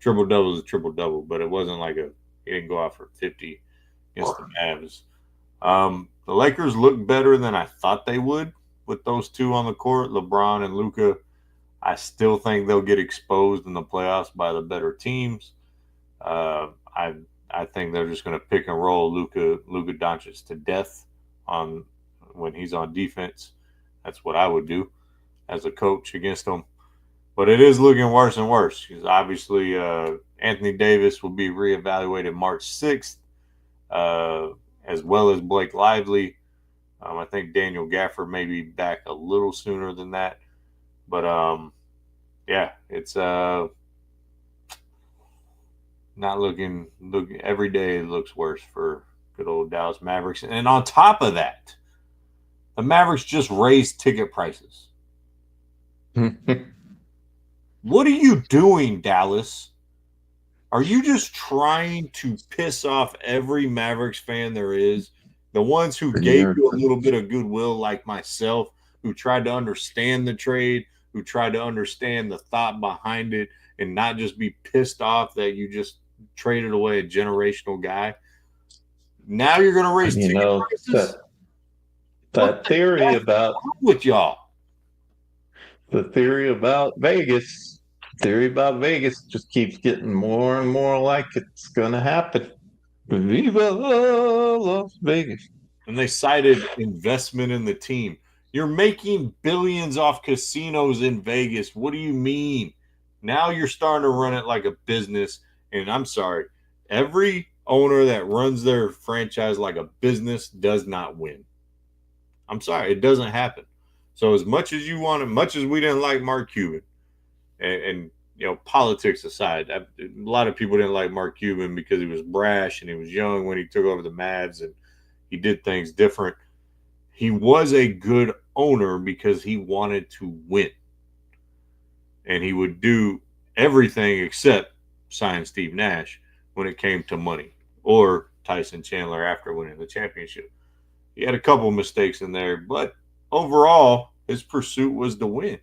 Triple-double is a triple-double, but it wasn't like he didn't go out for 50 against the Mavs. The Lakers look better than I thought they would with those two on the court, LeBron and Luka. I still think they'll get exposed in the playoffs by the better teams. I think they're just going to pick and roll Luka Doncic to death when he's on defense. That's what I would do as a coach against them. But it is looking worse and worse because obviously Anthony Davis will be reevaluated March 6th, as well as Blake Lively. I think Daniel Gafford may be back a little sooner than that. But, yeah, it's not looking every day it looks worse for good old Dallas Mavericks. And on top of that, the Mavericks just raised ticket prices. What are you doing, Dallas? Are you just trying to piss off every Mavericks fan there is? The ones who gave you a little bit of goodwill, like myself, who tried to understand the trade, who tried to understand the thought behind it, and not just be pissed off that you just traded away a generational guy. Now you're going to raise ticket prices? That theory about with y'all. The theory about Vegas just keeps getting more and more like it's going to happen. Viva Las Vegas. And they cited investment in the team. You're making billions off casinos in Vegas. What do you mean? Now you're starting to run it like a business. And I'm sorry, every owner that runs their franchise like a business does not win. I'm sorry, it doesn't happen. So as much as you want, much as we didn't like Mark Cuban, and politics aside, a lot of people didn't like Mark Cuban because he was brash and he was young when he took over the Mavs and he did things different. He was a good owner because he wanted to win. And he would do everything except sign Steve Nash when it came to money, or Tyson Chandler after winning the championship. He had a couple mistakes in there, but overall, his pursuit was to win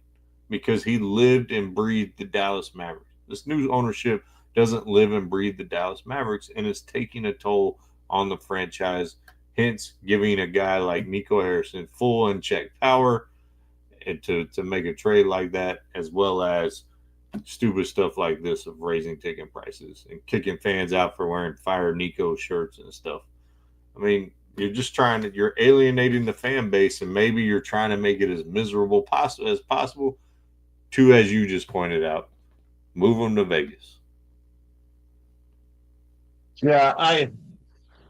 because he lived and breathed the Dallas Mavericks. This new ownership doesn't live and breathe the Dallas Mavericks, and it's taking a toll on the franchise, hence giving a guy like Nico Harrison full unchecked power and to make a trade like that, as well as stupid stuff like this of raising ticket prices and kicking fans out for wearing Fire Nico shirts and stuff. I mean, you're alienating the fan base, and maybe you're trying to make it as miserable as possible to, as you just pointed out, move them to Vegas. Yeah,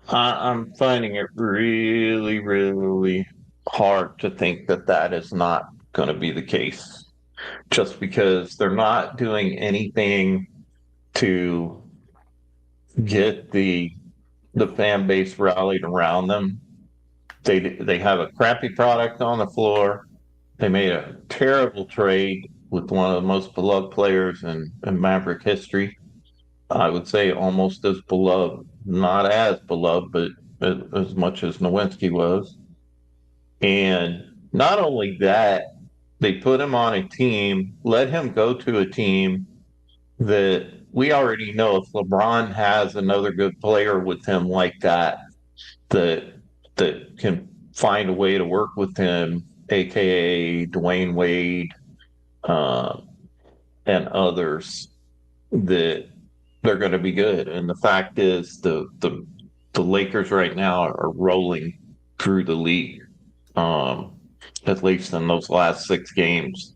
I'm finding it really, really hard to think that that is not going to be the case, just because they're not doing anything to get the fan base rallied around them. They have a crappy product on the floor. They made a terrible trade with one of the most beloved players in Maverick history. I would say almost as beloved, not as beloved, but as much as Nowinski was. And not only that, they put him on a team, let him go to a team that we already know if LeBron has another good player with him like that, that that can find a way to work with him, aka Dwayne Wade, uh, and others, that they're going to be good. And the fact is, the Lakers right now are rolling through the league, um, at least in those last 6 games.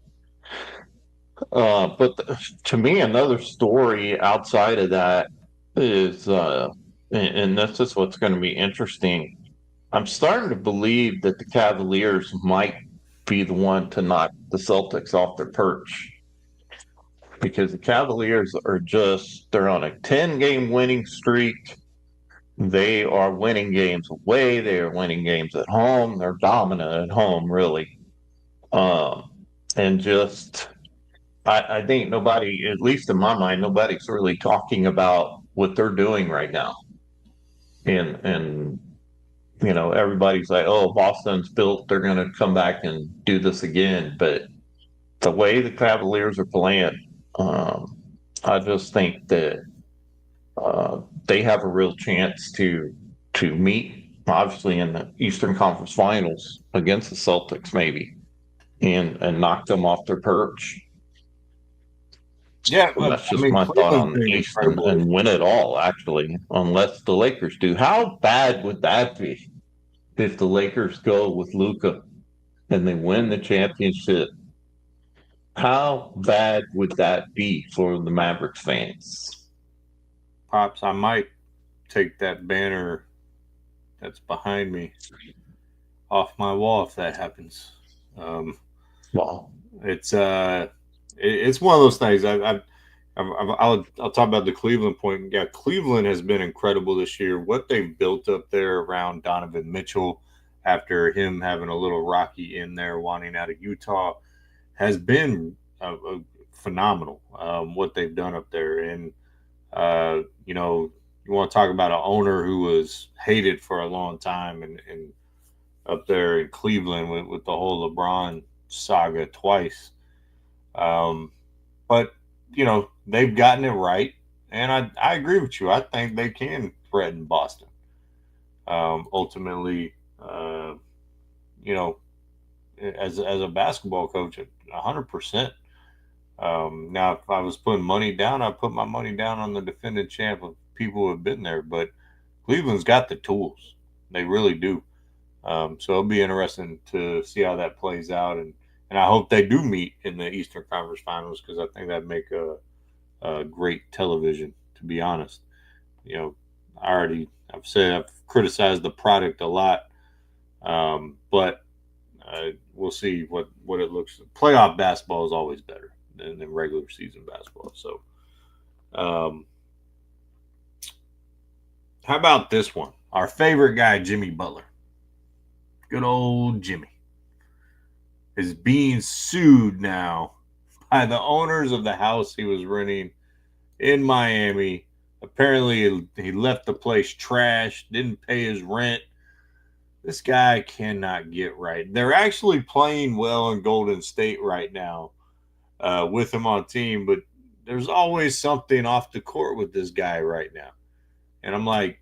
To me, another story outside of that is, and this is what's going to be interesting. I'm starting to believe that the Cavaliers might be the one to knock the Celtics off their perch, because the Cavaliers they're on a 10-game winning streak. They are winning games away. They are winning games at home. They're dominant at home, really. Um, and just, I think nobody, at least in my mind, nobody's really talking about what they're doing right now. And everybody's like, oh, Boston's built, they're going to come back and do this again. But the way the Cavaliers are playing, I just think that they have a real chance to meet, obviously, in the Eastern Conference Finals against the Celtics, maybe, and knock them off their perch. Yeah, Well, that's I just mean, my thought Cleveland's on the doing East, incredible. and win it all, actually, unless the Lakers do. How bad would that be if the Lakers go with Luka and they win the championship? How bad would that be for the Mavericks fans? Pops, I might take that banner that's behind me off my wall if that happens. Um, Well, it's one of those things. I'll talk about the Cleveland point. Yeah, Cleveland has been incredible this year. What they've built up there around Donovan Mitchell, after him having a little rocky in there, wanting out of Utah, has been phenomenal. What they've done up there, and you want to talk about an owner who was hated for a long time, and up there in Cleveland with the whole LeBron saga twice. But they've gotten it right, and I agree with you. I think they can threaten Boston. Ultimately, you know, as a basketball coach, 100%. Now, if I was putting money down, I'd put my money down on the defending champ of people who have been there. But Cleveland's got the tools; they really do. So it'll be interesting to see how that plays out, and I hope they do meet in the Eastern Conference Finals because I think that'd make a great television. To be honest, I've criticized the product a lot, but we'll see what it looks. Playoff basketball is always better than regular season basketball. So, how about this one? Our favorite guy, Jimmy Butler. Good old Jimmy is being sued now by the owners of the house he was renting in Miami. Apparently, he left the place trashed, didn't pay his rent. This guy cannot get right. They're actually playing well in Golden State right now with him on team, but there's always something off the court with this guy right now. And I'm like,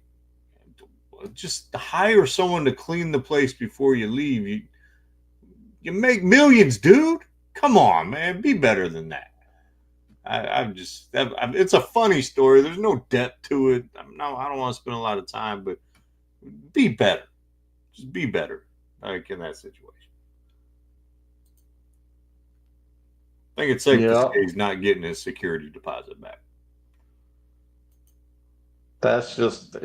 just hire someone to clean the place before you leave. You make millions, dude. Come on, man. Be better than that. It's a funny story. There's no depth to it. I don't want to spend a lot of time, but be better. Just be better, like in that situation. I think it's safe to say he's not getting his security deposit back. That's just,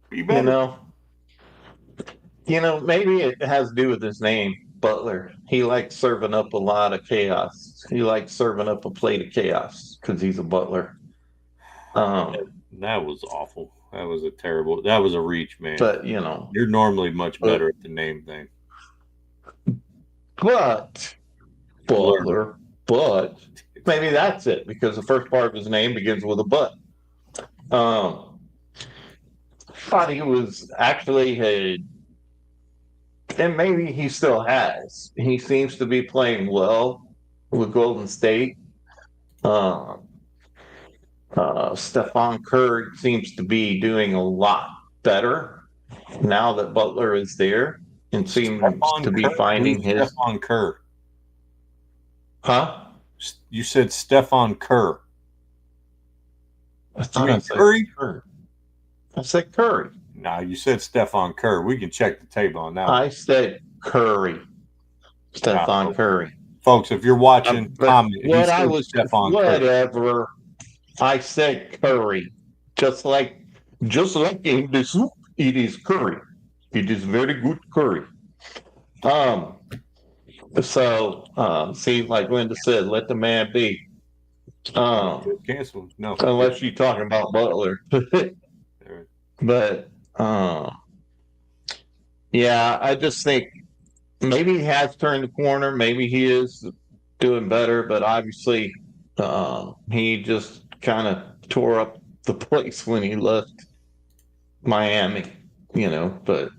Be better. Maybe it has to do with his name, Butler. He likes serving up a lot of chaos. He likes serving up a plate of chaos because he's a butler. That was awful. That was a reach, man. But, you're normally much better at the name thing. But, Butler, but maybe that's it because the first part of his name begins with a but. Thought he was actually and maybe he still has. He seems to be playing well with Golden State. Stephon Curry seems to be doing a lot better now that Butler is there and seems to be finding his. Stephon Kerr. Huh? You said Stephon Kerr. I thought I said Curry? I said Curry. No, you said Stephon Kerr. We can check the tape on that. I said Curry. Stephon Curry. Folks, if you're watching, comment. Stephon whatever. Curry. I said Curry. Just like in the soup, it is curry. It is very good curry. See, like Linda said, let the man be. Cancel. No. Unless you're talking about Butler. But yeah, I just think maybe he has turned the corner. Maybe he is doing better, but obviously he just kind of tore up the place when he left Miami, but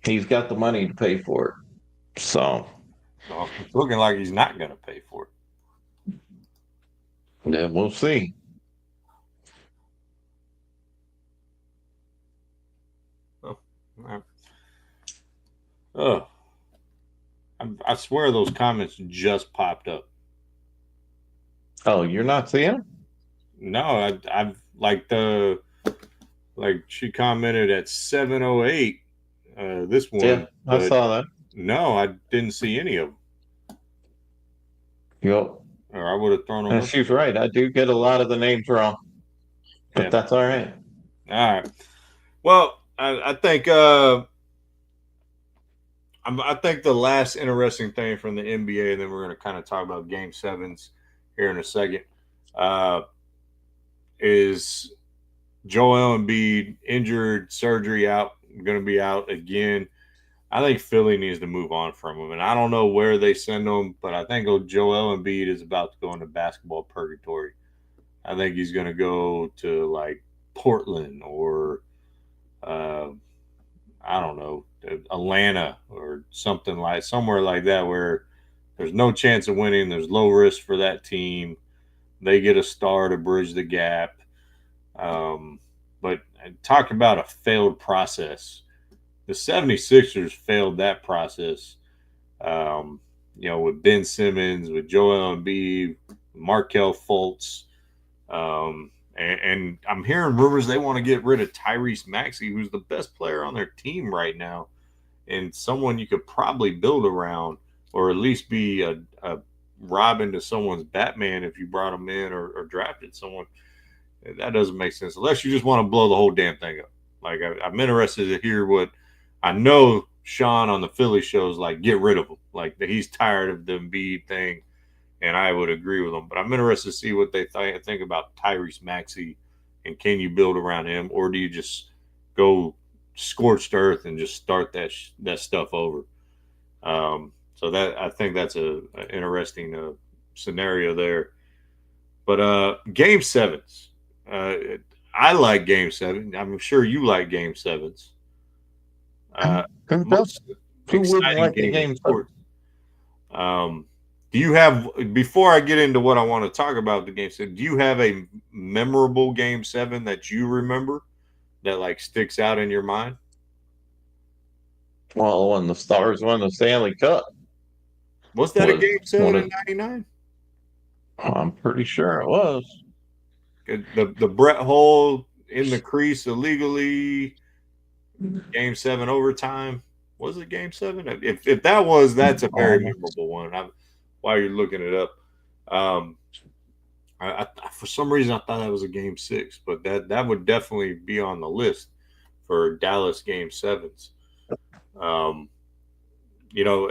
he's got the money to pay for it. So it's looking like he's not going to pay for it. Yeah, we'll see. I swear those comments just popped up. Oh, you're not seeing them? No, I've she commented at 7:08. This one. Yeah, I saw that. No, I didn't see any of them. Yep. Or I would have thrown them. And she's right. I do get a lot of the names wrong, but that's all right. All right. Well, I think I think the last interesting thing from the NBA, and then we're going to kind of talk about Game 7s here in a second, is Joel Embiid injured, surgery out, going to be out again. I think Philly needs to move on from him, and I don't know where they send him, but I think Joel Embiid is about to go into basketball purgatory. I think he's going to go to like Portland or I don't know, Atlanta or somewhere like that where there's no chance of winning. There's low risk for that team. They get a star to bridge the gap. But talk about a failed process. The 76ers failed that process, with Ben Simmons, with Joel Embiid, Markelle Fultz, And I'm hearing rumors they want to get rid of Tyrese Maxey, who's the best player on their team right now, and someone you could probably build around, or at least be a Robin to someone's Batman if you brought him in or drafted someone. That doesn't make sense unless you just want to blow the whole damn thing up. Like, I'm interested to hear what I know. Sean on the Philly shows like get rid of him, like he's tired of the Embiid thing, and I would agree with him. But I'm interested to see what they think about Tyrese Maxey, and can you build around him, or do you just go scorched earth and just start that stuff over? So that, I think that's an interesting scenario there. But game sevens. I like game seven. I'm sure you like game sevens. Most who wouldn't exciting like the game game in sports. Do you have, before I get into what I want to talk about the game seven, do you have a memorable game seven that you remember that like sticks out in your mind? Well, when the Stars won the Stanley Cup, Was that a Was game seven one in of- '99? I'm pretty sure it was. The Brett Hull in the crease illegally, game seven overtime. Was it game seven? If that was, that's a very memorable one. While you're looking it up, I for some reason I thought that was a game six, but that would definitely be on the list for Dallas game sevens. You know,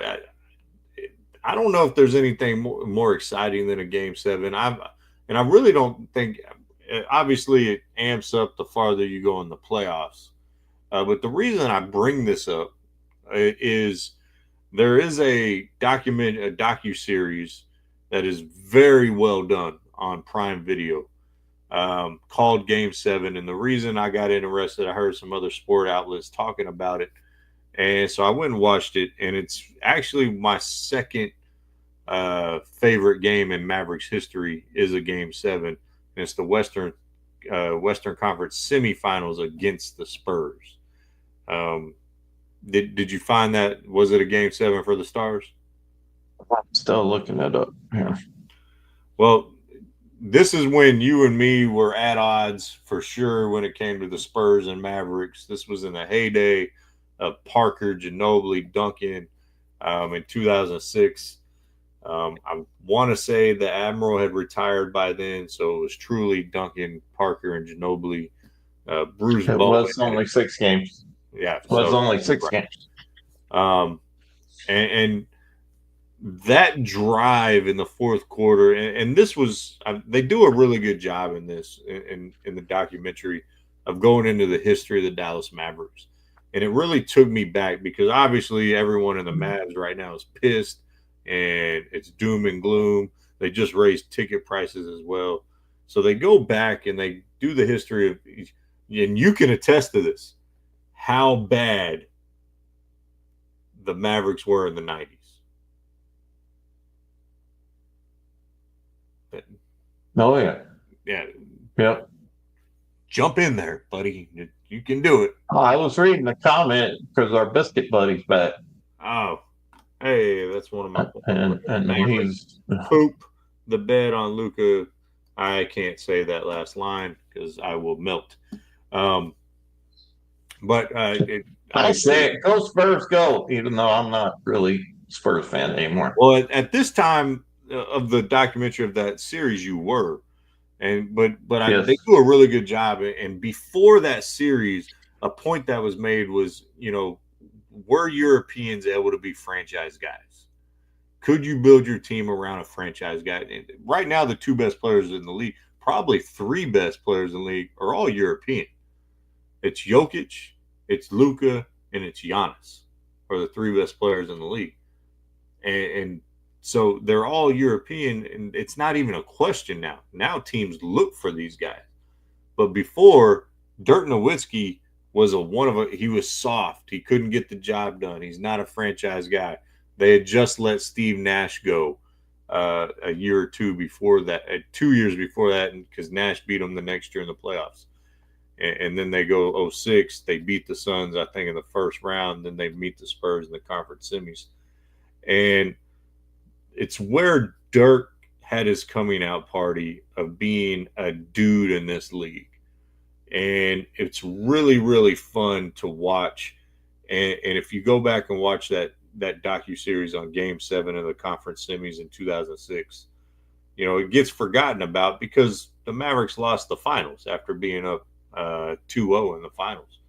I don't know if there's anything more exciting than a game seven. I really don't think. Obviously, it amps up the farther you go in the playoffs. But the reason I bring this up is there is a docu-series that is very well done on Prime Video called Game 7. And the reason I got interested, I heard some other sport outlets talking about it. And so I went and watched it. And it's actually my second favorite game in Mavericks history is a Game 7. And it's the Western Conference semifinals against the Spurs. Did you find that? Was it a game seven for the Stars? I'm still looking it up. Yeah. Well, this is when you and me were at odds for sure when it came to the Spurs and Mavericks. This was in the heyday of Parker, Ginobili, Duncan in 2006. I want to say the Admiral had retired by then, so it was truly Duncan, Parker, and Ginobili. Bruce It Bowen was only 6 games. Yeah, It was so, only 6 right. games. And that drive in the fourth quarter, and this was they do a really good job in this in the documentary of going into the history of the Dallas Mavericks, and it really took me back because obviously everyone in the Mavs right now is pissed and it's doom and gloom. They just raised ticket prices as well, so they go back and they do the history of, and you can attest to this, how bad the Mavericks were in the 90s. Oh, yeah. Yeah. Yep. Jump in there, buddy. You can do it. Oh, I was reading the comment because our biscuit buddy's back. Oh, hey, that's one of my And he's poop the bed on Luka. I can't say that last line because I will melt. But I say it, go Spurs, go, even though I'm not really a Spurs fan anymore. Well, at this time of the documentary of that series, you were, but Yes. they do a really good job. And before that series, a point that was made was, were Europeans able to be franchise guys? Could you build your team around a franchise guy? And right now, the 2 best players in the league, probably 3 best players in the league, are all European. It's Jokic, it's Luka, and it's Giannis are the 3 best players in the league. And so they're all European, and it's not even a question now. Now teams look for these guys. But before, Dirk Nowitzki was he was soft. He couldn't get the job done. He's not a franchise guy. They had just let Steve Nash go a year or 2 before that, 2 years before that, because Nash beat them the next year in the playoffs. And then they go 06. They beat the Suns, I think, in the first round. Then they meet the Spurs in the conference semis. And it's where Dirk had his coming out party of being a dude in this league. And it's really, really fun to watch. And if you go back and watch that docuseries on Game 7 of the conference semis in 2006, it gets forgotten about because the Mavericks lost the finals after being up 2-0 in the finals.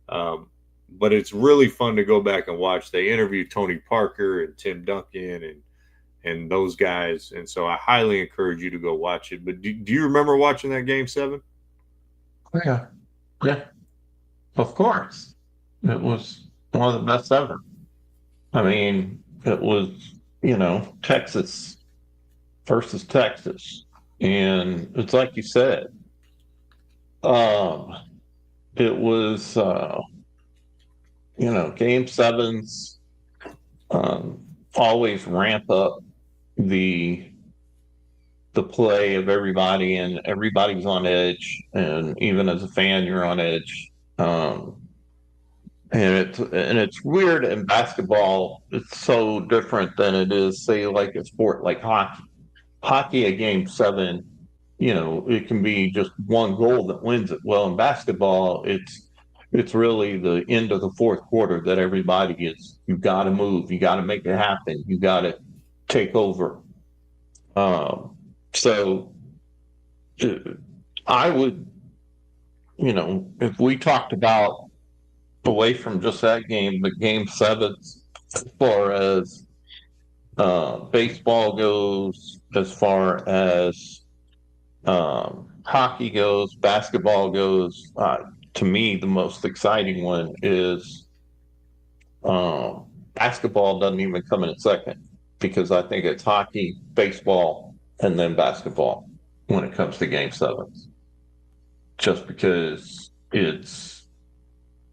But it's really fun to go back and watch. They interviewed Tony Parker and Tim Duncan and those guys. And so I highly encourage you to go watch it. But do you remember watching that Game 7? Yeah. Yeah. Of course. It was one of the best ever. I mean, it was, Texas versus Texas. And it's like you said, it was, Game 7s always ramp up the play of everybody, and everybody's on edge, and even as a fan you're on edge. And it's weird in basketball. It's so different than it is, say, like a sport like hockey. A Game 7, it can be just one goal that wins it. Well, in basketball, it's really the end of the fourth quarter that everybody is. You got to move, you got to make it happen, you got to take over. So I would, if we talked about away from just that game, but Game 7, as far as baseball goes, as far as hockey goes, basketball goes, to me, the most exciting one is basketball doesn't even come in second, because I think it's hockey, baseball, and then basketball when it comes to Game 7s. Just because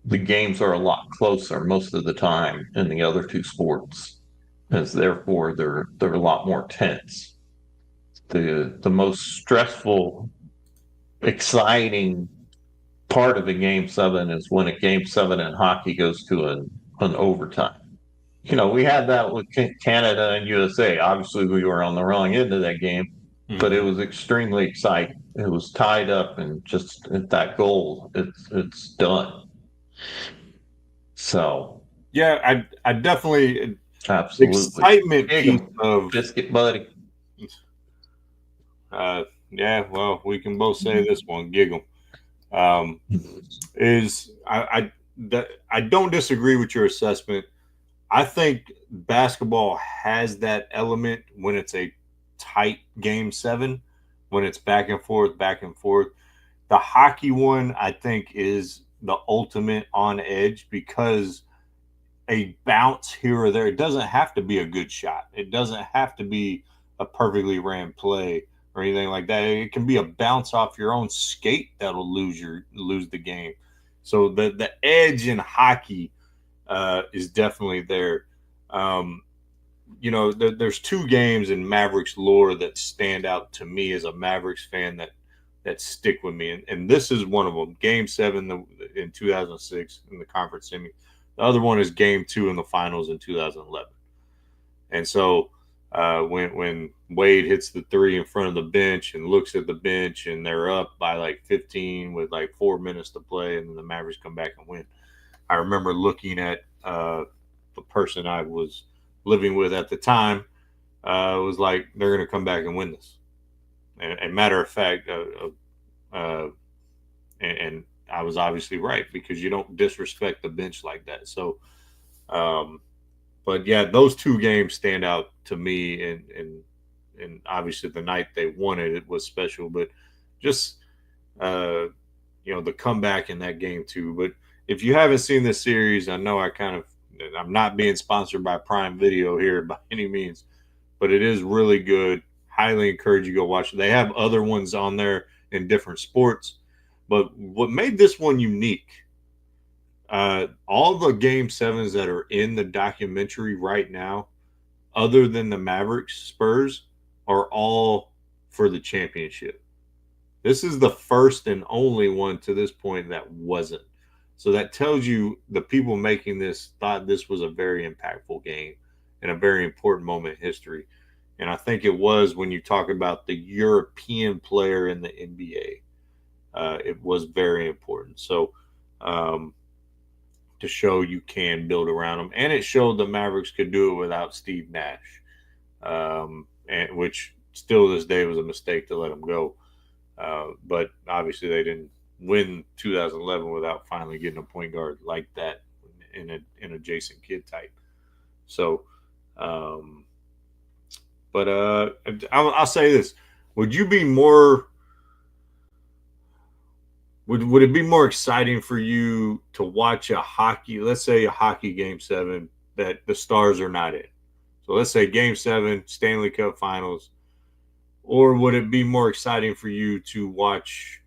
the games are a lot closer most of the time in the other two sports, as therefore they're a lot more tense. The most stressful, exciting part of a Game 7 is when a Game 7 in hockey goes to an overtime. We had that with Canada and USA. Obviously, we were on the wrong end of that game, but it was extremely exciting. It was tied up, and just at that goal, it's done. So yeah, I definitely absolutely excitement piece of biscuit buddy. Yeah, well, we can both say this one, giggle. Is I don't disagree with your assessment. I think basketball has that element when it's a tight Game 7, when it's back and forth, back and forth. The hockey one, I think, is the ultimate on edge, because a bounce here or there, it doesn't have to be a good shot. It doesn't have to be a perfectly ran play or anything like that. It can be a bounce off your own skate that'll lose the game. So the edge in hockey is definitely there. There's two games in Mavericks lore that stand out to me as a Mavericks fan that stick with me, and this is one of them. Game 7 in 2006 in the conference semi. The other one is Game 2 in the finals in 2011. And so when Wade hits the three in front of the bench and looks at the bench, and they're up by like 15 with like 4 minutes to play, and then the Mavericks come back and win. I remember looking at the person I was living with at the time, was like, they're going to come back and win this. And matter of fact, and I was obviously right, because you don't disrespect the bench like that. So, but yeah, those two games stand out to me, and obviously the night they won it was special. But just the comeback in that game too. But if you haven't seen this series, I know I'm not being sponsored by Prime Video here by any means, but it is really good. Highly encourage you to go watch it. They have other ones on there in different sports, but what made this one unique, all the Game 7s that are in the documentary right now, other than the Mavericks Spurs, are all for the championship. This is the first and only one to this point that wasn't. So that tells you the people making this thought this was a very impactful game and a very important moment in history. And I think it was when you talk about the European player in the NBA. It was very important. So to show you can build around them. And it showed the Mavericks could do it without Steve Nash, and which still this day was a mistake to let him go. But obviously they didn't win 2011 without finally getting a point guard like that in a Jason Kidd type. So, but I'll say this: would you be more? Would it be more exciting for you to watch a hockey, let's say a hockey game 7 that the Stars are not in? So let's say game 7, Stanley Cup Finals, or would it be more exciting for you to watch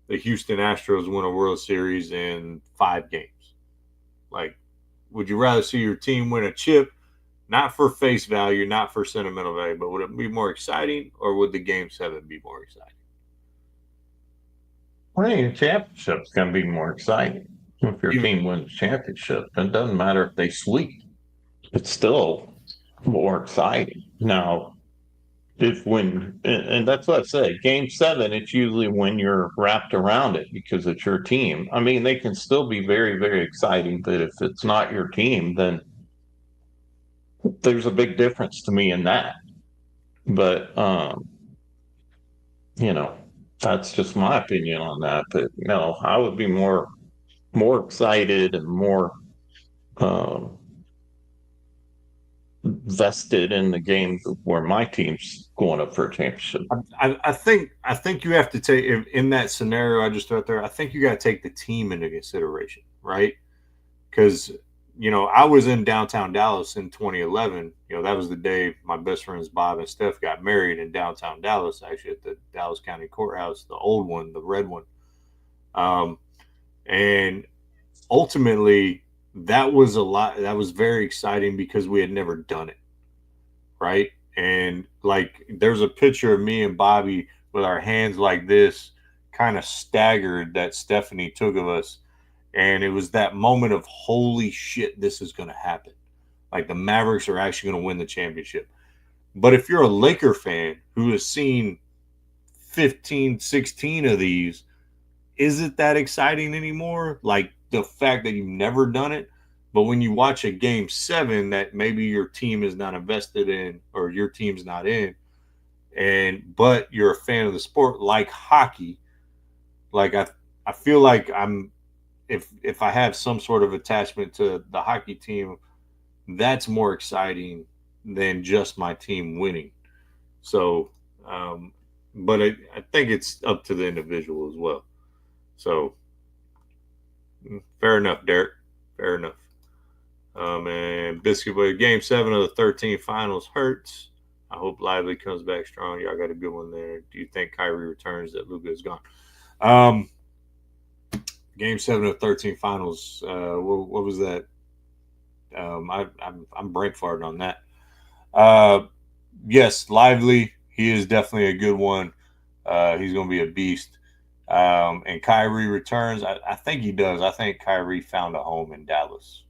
the Houston Astros win a World Series in 5 games? Like, would you rather see your team win a chip, not for face value, not for sentimental value, but would it be more exciting, or would the game 7 be more exciting? Winning a championship is going to be more exciting if your team wins a championship. It doesn't matter if they sweep; it's still more exciting. Now, and that's what I say, game 7, it's usually when you're wrapped around it because it's your team. I mean, they can still be very, very exciting, but if it's not your team, then there's a big difference to me in that. But you know, that's just my opinion on that. But no, I would be more excited and more um vested in the game where my team's going up for a championship. I think you have to take, in that scenario I just threw out there, I think you got to take the team into consideration, right? Because I was in downtown Dallas in 2011. That was the day my best friends Bob and Steph got married in downtown Dallas, actually at the Dallas County Courthouse, the old one, the red one. And ultimately, that was very exciting because we had never done it, right? And like, there's a picture of me and Bobby with our hands like this, kind of staggered, that Stephanie took of us. And it was that moment of, holy shit, this is going to happen. Like, the Mavericks are actually going to win the championship. But if you're a Laker fan who has seen 15, 16 of these, is it that exciting anymore? Like, the fact that you've never done it. But when you watch a game 7 that maybe your team is not invested in, or your team's not in, but you're a fan of the sport, like hockey, like I feel like if I have some sort of attachment to the hockey team, that's more exciting than just my team winning. So, but I think it's up to the individual as well. So, fair enough, Derek. Fair enough. And Biscuit Boy, game 7 of the 13 finals hurts. I hope Lively comes back strong. Y'all got a good one there. Do you think Kyrie returns, that Luka is gone? Game 7 of 13 finals. What was that? I'm brain farting on that. Yes, Lively. He is definitely a good one. He's going to be a beast. And Kyrie returns. I think he does. I think Kyrie found a home in Dallas.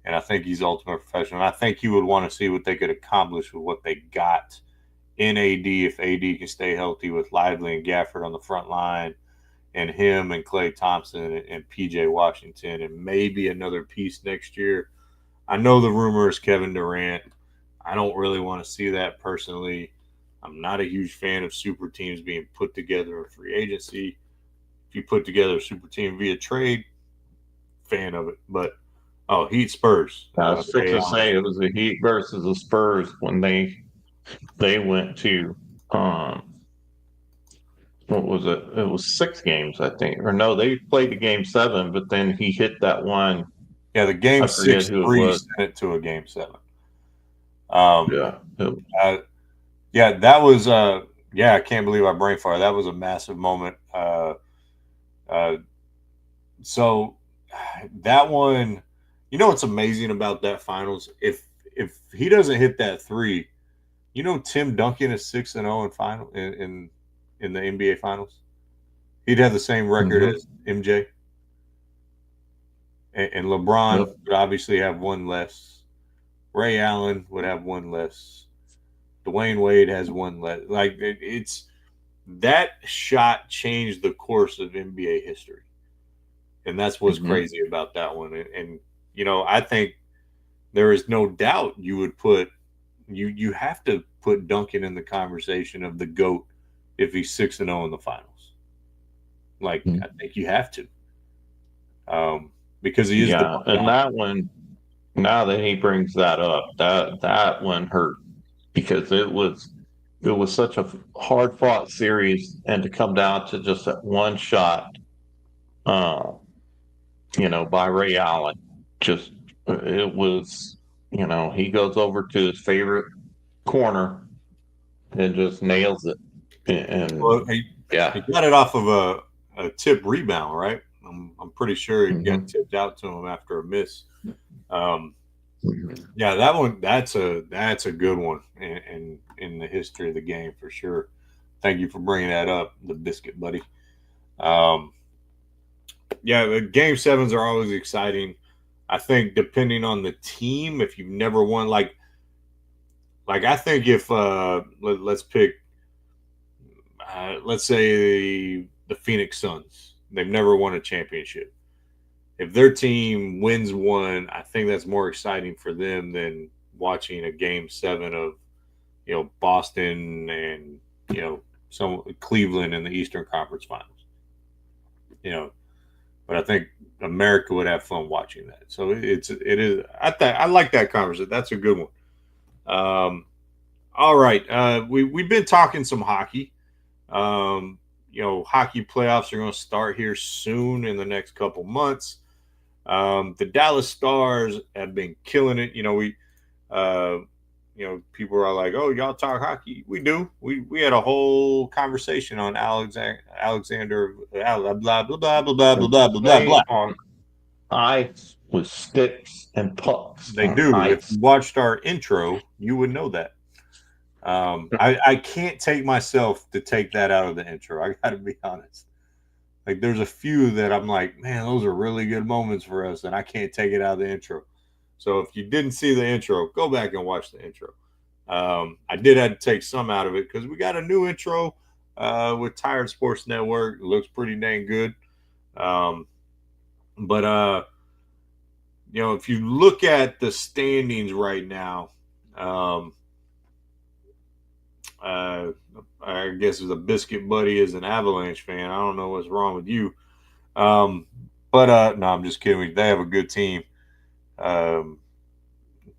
And I think he's ultimate professional. And I think he would want to see what they could accomplish with what they got in AD, if AD can stay healthy, with Lively and Gafford on the front line, and him and Klay Thompson and PJ Washington, and maybe another piece next year. I know the rumor is Kevin Durant. I don't really want to see that personally. I'm not a huge fan of super teams being put together in free agency. If you put together a super team via trade, fan of it. But Heat Spurs. I was fixing to say it was the Heat versus the Spurs when they went to what was it? It was 6 games, I think. Or no, they played the game 7, but then he hit that one. Yeah, the game 6-3 sent it to a game 7. Yeah, that was I can't believe I brain fart. That was a massive moment. So that one, what's amazing about that finals? If he doesn't hit that 3, Tim Duncan is 6-0 in final in the NBA finals. He'd have the same record as MJ. And LeBron would obviously have one less. Ray Allen would have one less. Dwayne Wade has one less. Like it's that shot changed the course of NBA history, and that's what's crazy about that one. And you know, I think there is no doubt you would put you have to put Duncan in the conversation of the GOAT if he's 6-0 in the finals. Like I think you have to, because he is the and that one. Now that he brings that up, that one hurt because it was such a hard fought series, and to come down to just that one shot, uh, by Ray Allen, just it was, he goes over to his favorite corner and just nails it, and well, he got it off of a tip rebound, right? I'm pretty sure it got tipped out to him after a miss. Yeah, that one that's a good one in the history of the game for sure. Thank you for bringing that up, the biscuit buddy. Yeah, the game sevens are always exciting. I think depending on the team, if you've never won, like I think if let's pick, let's say the Phoenix Suns, they've never won a championship. If their team wins one, I think that's more exciting for them than watching a game 7 of, Boston and, some Cleveland in the Eastern Conference Finals. But I think America would have fun watching that. So it is. I like that conversation. That's a good one. All right, we've been talking some hockey. Hockey playoffs are going to start here soon in the next couple months. The Dallas Stars have been killing it. People are like, "Oh, y'all talk hockey." We do. We had a whole conversation on Alexander blah blah blah blah blah blah blah blah blah. On ice with sticks and pucks. They do. If you watched our intro, you would know that. I can't take myself to take that out of the intro. I got to be honest. Like there's a few that I'm like, man, those are really good moments for us, and I can't take it out of the intro. So if you didn't see the intro, go back and watch the intro. I did have to take some out of it because we got a new intro with Tired Sports Network. It looks pretty dang good. But if you look at the standings right now, I guess the biscuit buddy is an Avalanche fan. I don't know what's wrong with you. But no, I'm just kidding. They have a good team. I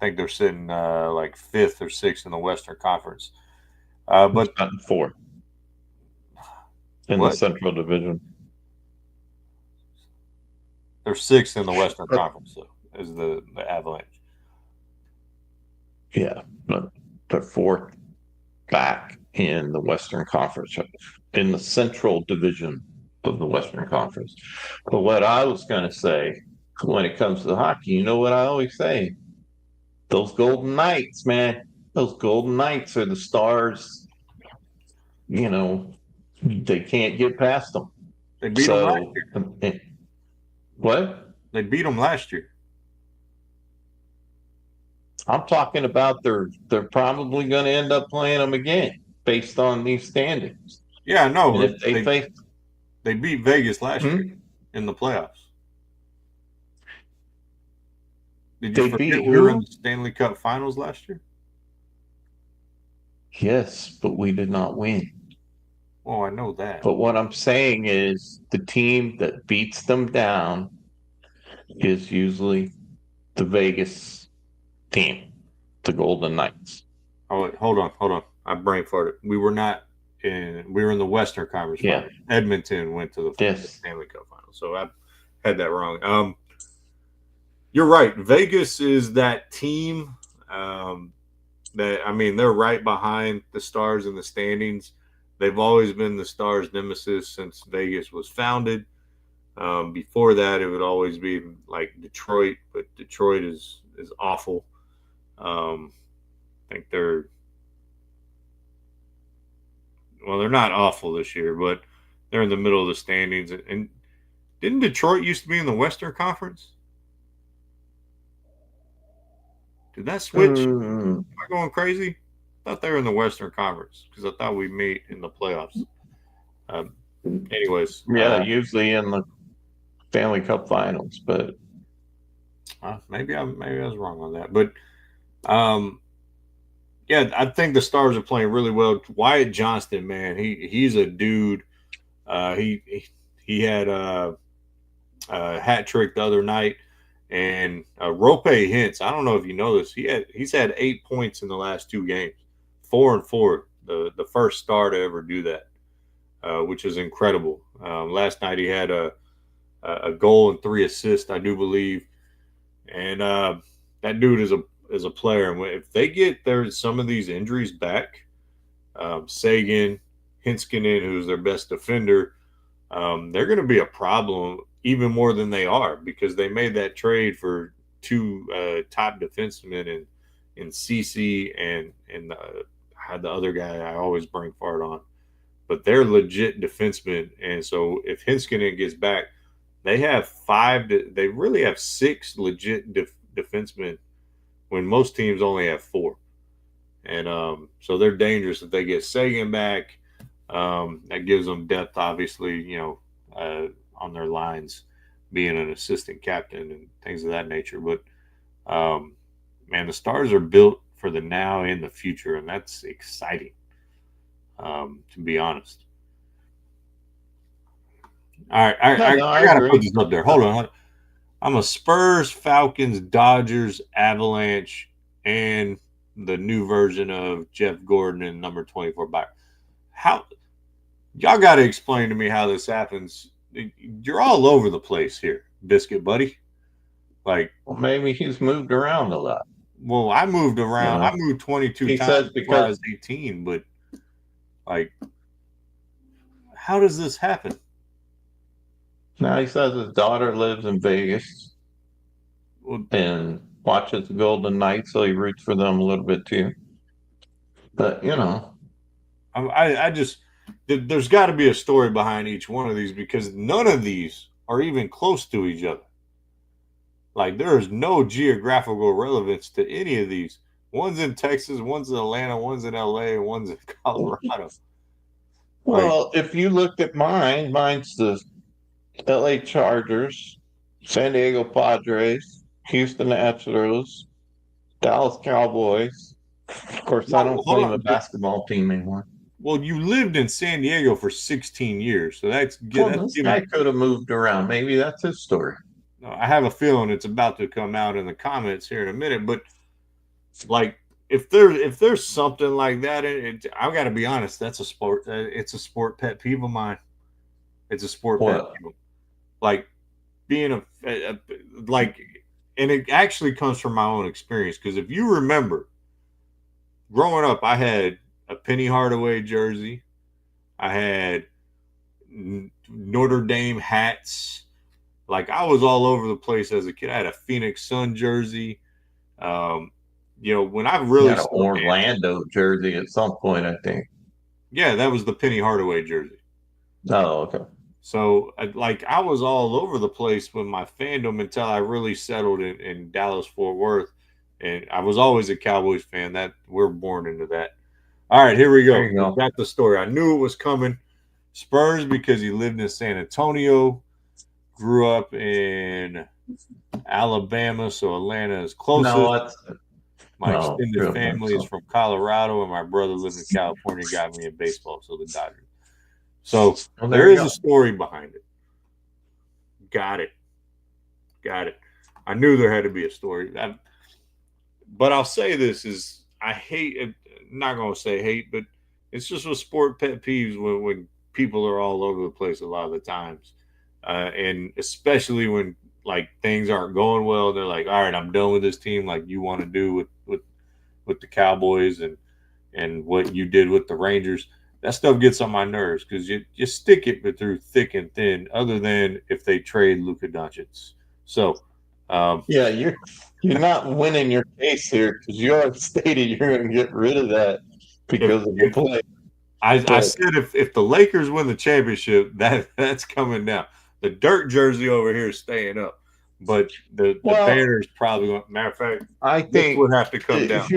think they're sitting like 5th or 6th in the Western Conference. But 4th in the Central Division. They're 6th in the Western Conference, though, as the Avalanche. Yeah, but they're 4th back in the Western Conference, in the Central Division of the Western Conference. But what I was going to say, when it comes to hockey, you know what I always say? Those Golden Knights, man. Those Golden Knights are the Stars. They can't get past them. They beat them last year. What? They beat them last year. I'm talking about they're probably going to end up playing them again based on these standings. Yeah, no. If they beat Vegas last year in the playoffs. Did you forget we were in the Stanley Cup Finals last year? Yes, but we did not win. Oh, I know that. But what I'm saying is the team that beats them down is usually the Vegas team, the Golden Knights. Oh, wait, hold on. I brain farted. We were in the Western Conference Finals. Edmonton went to the Stanley Cup Finals. So I had that wrong. You're right. Vegas is that team they're right behind the Stars in the standings. They've always been the Stars' nemesis since Vegas was founded. Before that, it would always be like Detroit, but Detroit is awful. I think they're not awful this year, but they're in the middle of the standings. And didn't Detroit used to be in the Western Conference? Did that switch? Am I going crazy? thought they were in the Western Conference because I thought we meet in the playoffs. Anyways, Yeah, usually in the Stanley Cup Finals, but maybe I was wrong on that, but yeah, I think the Stars are playing really well. Wyatt Johnston, man, he's a dude. He had a hat trick the other night, and Rope Hintz. I don't know if you know this. He's had 8 points in the last 2 games, 4 and 4. The first star to ever do that, which is incredible. Last night he had a goal and 3 assists, I do believe, and that dude is a player. And if they get some of these injuries back, Sagan, Hinskinen, who's their best defender, they're going to be a problem even more than they are because they made that trade for 2 top defensemen in CC and the other guy I always bring fart on. But they're legit defensemen. And so if Hinskinen gets back, they have 5. They really have 6 legit defensemen when most teams only have 4. And so they're dangerous if they get Sagan back. That gives them depth, obviously, on their lines, being an assistant captain and things of that nature. But, man, the Stars are built for the now and the future, and that's exciting, to be honest. All right, I got to put this up there. Hold on. I'm a Spurs, Falcons, Dodgers, Avalanche, and the new version of Jeff Gordon and number 24 back. How y'all got to explain to me how this happens? You're all over the place here, Biscuit Buddy. Like, well, maybe he's moved around a lot. Well, I moved around. I moved 22 times before I was 18, but like, how does this happen? Now he says his daughter lives in Vegas and watches the Golden Knights, so he roots for them a little bit too. But I just there's got to be a story behind each one of these because none of these are even close to each other. Like there is no geographical relevance to any of these. One's in Texas, one's in Atlanta, one's in LA, and one's in Colorado. Well, if you look at mine's the LA Chargers, San Diego Padres, Houston Astros, Dallas Cowboys. Of course, I don't claim a basketball team anymore. Well, you lived in San Diego for 16 years, so this guy could have moved around. Maybe that's his story. I have a feeling it's about to come out in the comments here in a minute, but like if there's something like that, I've got to be honest, that's a sport. It's a sport pet peeve of mine. It's a sport pet peeve. Like being and it actually comes from my own experience because if you remember, growing up, I had a Penny Hardaway jersey, I had Notre Dame hats. Like I was all over the place as a kid. I had a Phoenix Sun jersey. When I really had an Orlando jersey at some point, I think. Yeah, that was the Penny Hardaway jersey. Oh, okay. So, I was all over the place with my fandom until I really settled in Dallas-Fort Worth, and I was always a Cowboys fan. That we're born into that. All right, here we go. Got the story. I knew it was coming. Spurs because he lived in San Antonio, grew up in Alabama, so Atlanta is closest. My extended family is from Colorado, and my brother lives in California. Got me in baseball, so the Dodgers. So there is a story behind it. Got it. I knew there had to be a story. But I'll say this is I hate it. Not going to say hate, but it's just a sport pet peeves when people are all over the place a lot of the times. And especially when like things aren't going well, they're like, all right, I'm done with this team. Like you want to do with the Cowboys and what you did with the Rangers. That stuff gets on my nerves because you stick it through thick and thin, other than if they trade Luka Doncic. So, yeah, you're not winning your case here because you already stated you're going to get rid of that because of the play. I said if the Lakers win the championship, that's coming down. The dirt jersey over here is staying up, but the banner is probably going. Matter of fact, I think this would have to come down.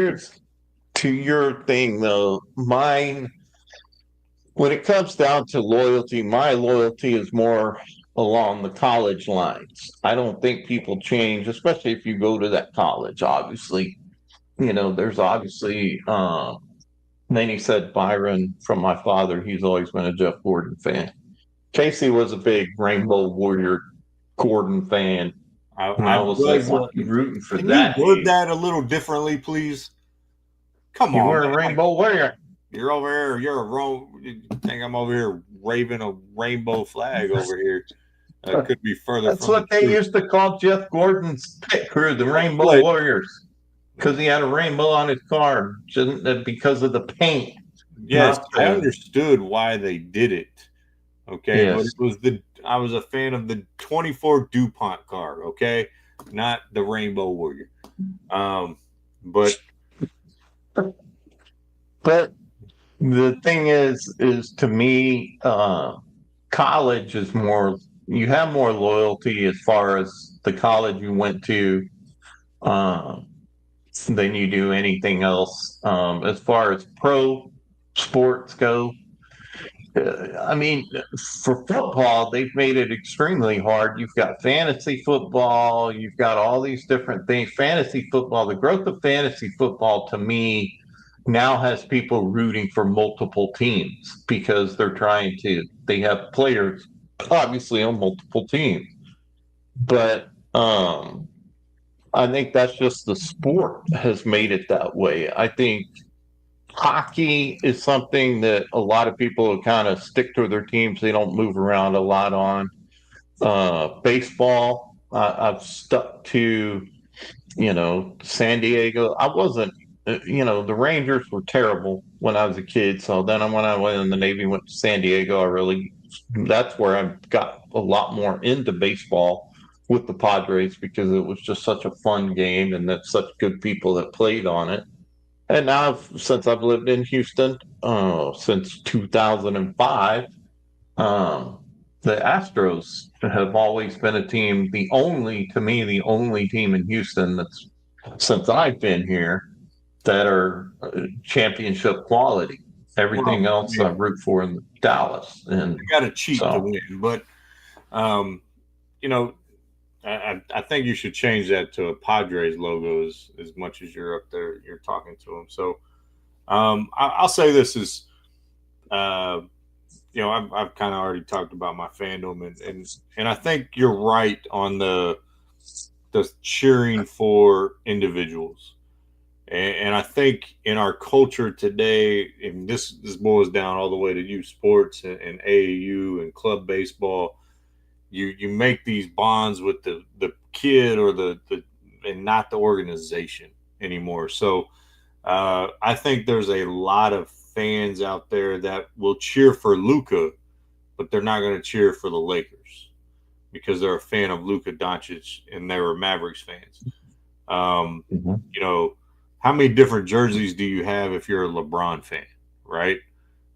to your thing though, mine, when it comes down to loyalty, my loyalty is more along the college lines. I don't think people change, especially if you go to that college, obviously. There's obviously, then he said Byron from my father, he's always been a Jeff Gordon fan. Casey was a big Rainbow Warrior Gordon fan. And I was like, why are you rooting for Can that? you word that a little differently, please? Come You on, were a man. Rainbow Warrior. You're over here. You think I'm over here waving a rainbow flag over here? Could be further That's from what the they truth. used to call Jeff Gordon's pit crew, the Rainbow But- Warriors, because he had a rainbow on his car because of the paint. Yes, Not I the- understood why they did it. Okay, but Yes. I was a fan of the 24 DuPont car. Okay, not the Rainbow Warrior. But But the thing is to me, college is more. You have more loyalty as far as the college you went to, uh, than you do anything else. As far as pro sports go, I mean, for football, they've made it extremely hard. You've got fantasy football, you've got all these different things. Fantasy football, the growth of fantasy football to me now has people rooting for multiple teams because they have players obviously on multiple teams. But I think that's just the sport has made it that way. I think hockey is something that a lot of people kind of stick to their teams. They don't move around a lot on. Baseball, I've stuck to, San Diego. I wasn't, the Rangers were terrible when I was a kid. So then when I went in the Navy, went to San Diego, that's where I got a lot more into baseball with the Padres because it was just such a fun game and that's such good people that played on it. And now, since I've lived in Houston since 2005, the Astros have always been a team, the only team in Houston that's since I've been here that are championship quality. Everything else I root for in Dallas. And you got to cheat to win. But, I think you should change that to a Padres logo as much as you're up there, you're talking to them. So I'll say this is, I've kind of already talked about my fandom and I think you're right on the cheering for individuals. And I think in our culture today, and this boils down all the way to youth sports and AAU and club baseball, you make these bonds with the kid or the and not the organization anymore. So I think there's a lot of fans out there that will cheer for Luka, but they're not going to cheer for the Lakers because they're a fan of Luka Doncic and they were Mavericks fans. How many different jerseys do you have if you're a LeBron fan, right?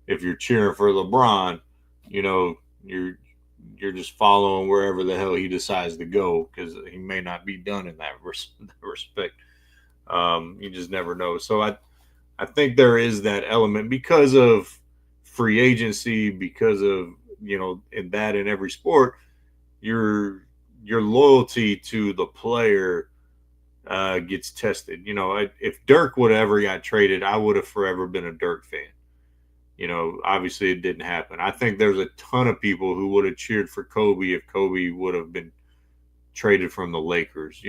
If you're cheering for LeBron, you're just following wherever the hell he decides to go because he may not be done in that respect. You just never know. So I think there is that element because of free agency, because of in every sport, your loyalty to the player gets tested. If Dirk would ever got traded, I would have forever been a Dirk fan. Obviously it didn't happen. I think there's a ton of people who would have cheered for Kobe if Kobe would have been traded from the Lakers,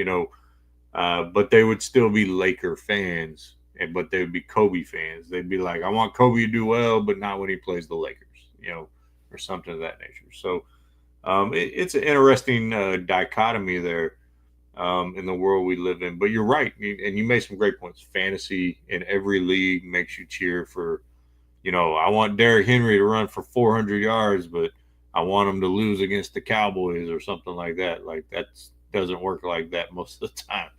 but they would still be Laker fans, but they would be Kobe fans. They'd be like, I want Kobe to do well, but not when he plays the Lakers, or something of that nature. So it's an interesting dichotomy there in the world we live in. But you're right, and you made some great points. Fantasy in every league makes you cheer for, I want Derrick Henry to run for 400 yards, but I want him to lose against the Cowboys or something like that. Like that doesn't work like that most of the time.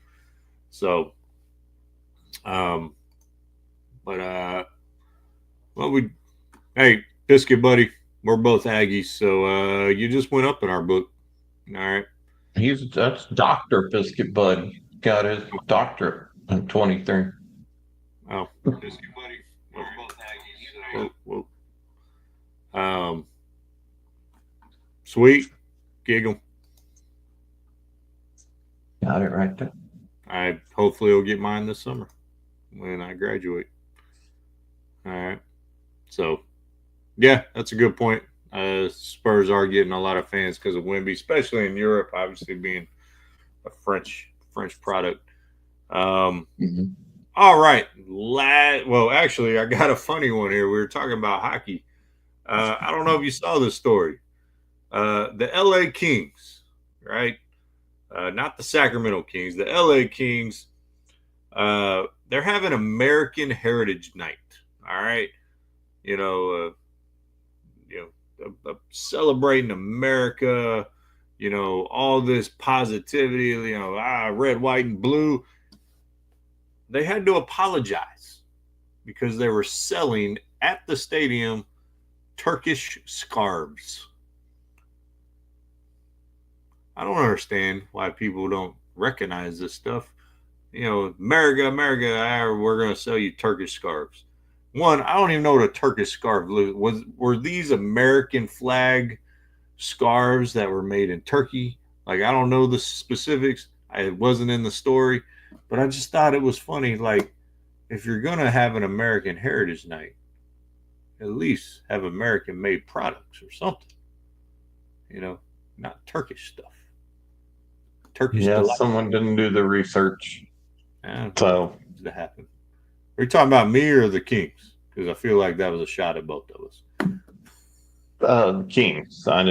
So, hey, Biscuit Buddy, we're both Aggies, so you just went up in our book. All right. That's Dr. Biscuit Buddy. Got his doctorate in 23. Oh, just you, buddy. Whoa. Sweet. Giggle. Got it right there. I hopefully will get mine this summer when I graduate. All right. So, yeah, that's a good point. Spurs are getting a lot of fans because of Wemby, especially in Europe, obviously being a French product. Mm-hmm. All right. Well, actually, I got a funny one here. We were talking about hockey. I don't know if you saw this story. The LA Kings, right? Not the Sacramento Kings, the LA Kings. They're having American Heritage Night. All right. You know, celebrating America, all this positivity, red, white, and blue. They had to apologize because they were selling at the stadium Turkish scarves. I don't understand why people don't recognize this stuff. America, we're going to sell you Turkish scarves. One, I don't even know what a Turkish scarf was. Were these American flag scarves that were made in Turkey? Like, I don't know the specifics. It wasn't in the story, but I just thought it was funny. Like, if you're going to have an American Heritage Night, at least have American made products or something, not Turkish stuff. Turkish delight. Someone didn't do the research. So to happen. Are you talking about me or the Kings? Because I feel like that was a shot at both of us. Kings. I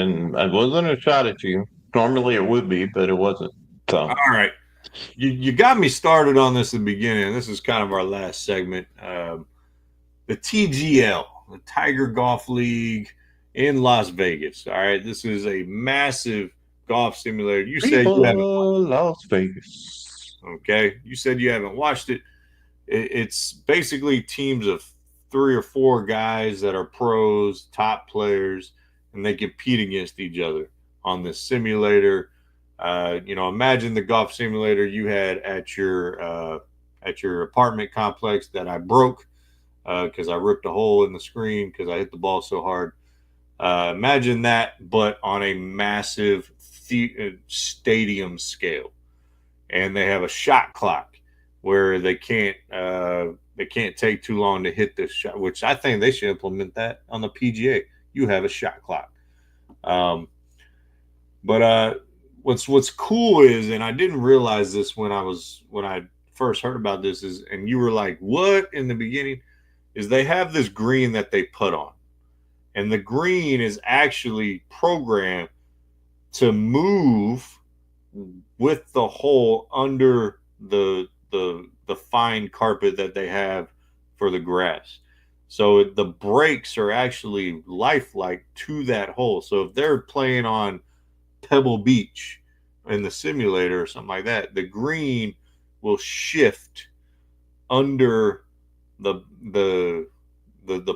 wasn't a shot at you. Normally it would be, but it wasn't. So all right. You got me started on this at the beginning. This is kind of our last segment. The TGL, the Tiger Golf League in Las Vegas. All right. This is a massive golf simulator. You said you haven't Las Vegas. Okay. You said you haven't watched it. It's basically teams of 3 or 4 guys that are pros, top players, and they compete against each other on this simulator. Imagine the golf simulator you had at your apartment complex that I broke because I ripped a hole in the screen because I hit the ball so hard. Imagine that, but on a massive stadium scale, and they have a shot clock where they can't take too long to hit this shot, which I think they should implement that on the PGA. You have a shot clock. But what's cool is, and I didn't realize this when I first heard about this, is, and you were like, what in the beginning, is they have this green that they put on, and the green is actually programmed to move with the hole under the fine carpet that they have for the grass. So the breaks are actually lifelike to that hole. So if they're playing on Pebble Beach in the simulator or something like that, the green will shift under the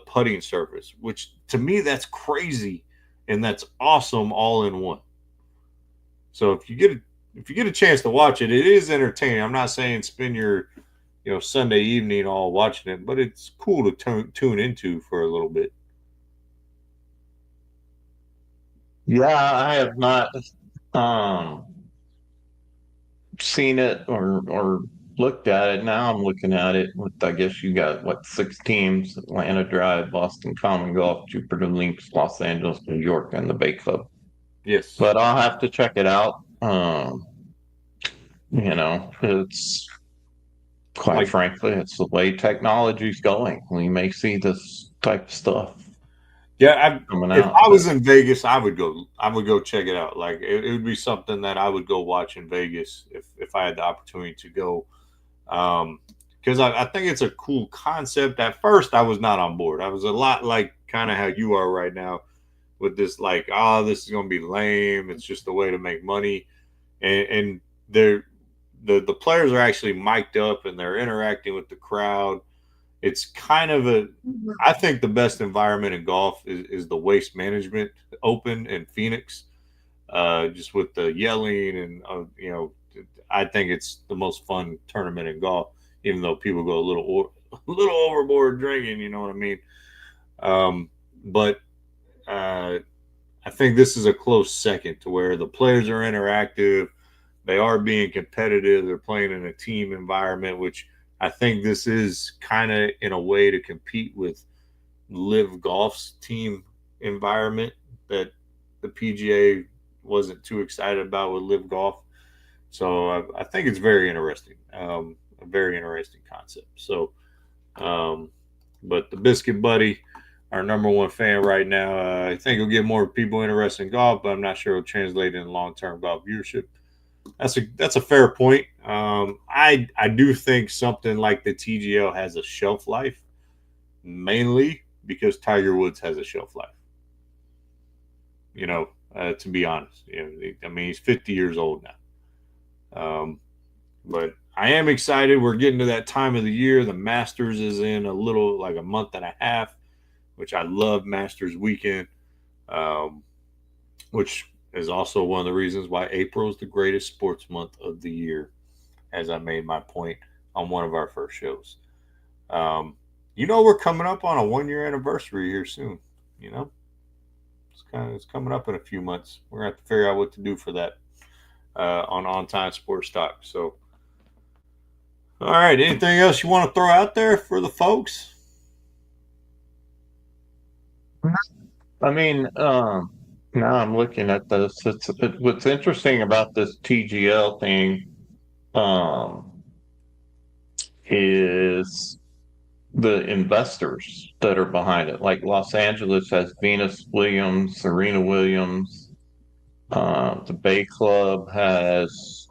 putting surface, which to me that's crazy and that's awesome all in one. So if you get a chance to watch it, it is entertaining. I'm not saying spend your Sunday evening all watching it, but it's cool to tune into for a little bit. Yeah, I have not seen it or looked at it. Now I'm looking at it with, I guess you got 6 teams: Atlanta Drive, Boston Common Golf, Jupiter Links, Los Angeles, New York, and the Bay Club. Yes. But I'll have to check it out. It's quite frankly, it's the way technology's going. We may see this type of stuff. Yeah, if I was in Vegas, I would go check it out. Like it would be something that I would go watch in Vegas if I had the opportunity to go. Because I think it's a cool concept. At first, I was not on board. I was a lot like kind of how you are right now with this, like, this is going to be lame. It's just a way to make money. And the players are actually mic'd up and they're interacting with the crowd. It's kind of I think the best environment in golf is the Waste Management Open in Phoenix, just with the yelling and, I think it's the most fun tournament in golf, even though people go a little overboard drinking. You know what I mean? But I think this is a close second to where the players are interactive. They are being competitive. They're playing in a team environment, which I think this is kind of in a way to compete with Live Golf's team environment that the PGA wasn't too excited about with Live Golf. So I think it's very interesting, a very interesting concept. So, but the Biscuit Buddy, our number one fan right now, I think it'll get more people interested in golf, but I'm not sure it'll translate in long-term golf viewership. That's a fair point. I do think something like the TGL has a shelf life, mainly because Tiger Woods has a shelf life. To be honest, I mean, he's 50 years old now. But I am excited. We're getting to that time of the year. The Masters is in a month and a half, which I love Masters weekend, which is also one of the reasons why April is the greatest sports month of the year, as I made my point on one of our first shows. We're coming up on a 1-year anniversary here soon. It's coming up in a few months. We're gonna have to figure out what to do for that on Time Sports Talk. So, all right. Anything else you want to throw out there for the folks? I mean, now I'm looking at this. What's interesting about this TGL thing is the investors that are behind it. Like Los Angeles has Venus Williams, Serena Williams. The Bay Club has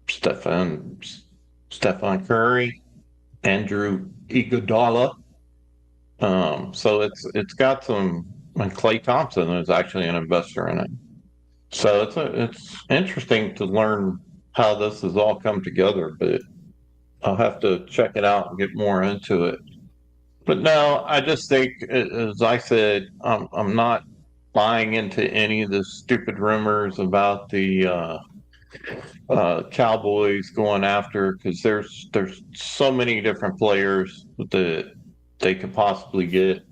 Stephen Curry, Andrew Iguodala. So it's got some. And Clay Thompson is actually an investor in it. So it's interesting to learn how this has all come together. But I'll have to check it out and get more into it. But no, I just think, as I said, I'm not buying into any of the stupid rumors about the Cowboys going after, because there's so many different players that they could possibly get.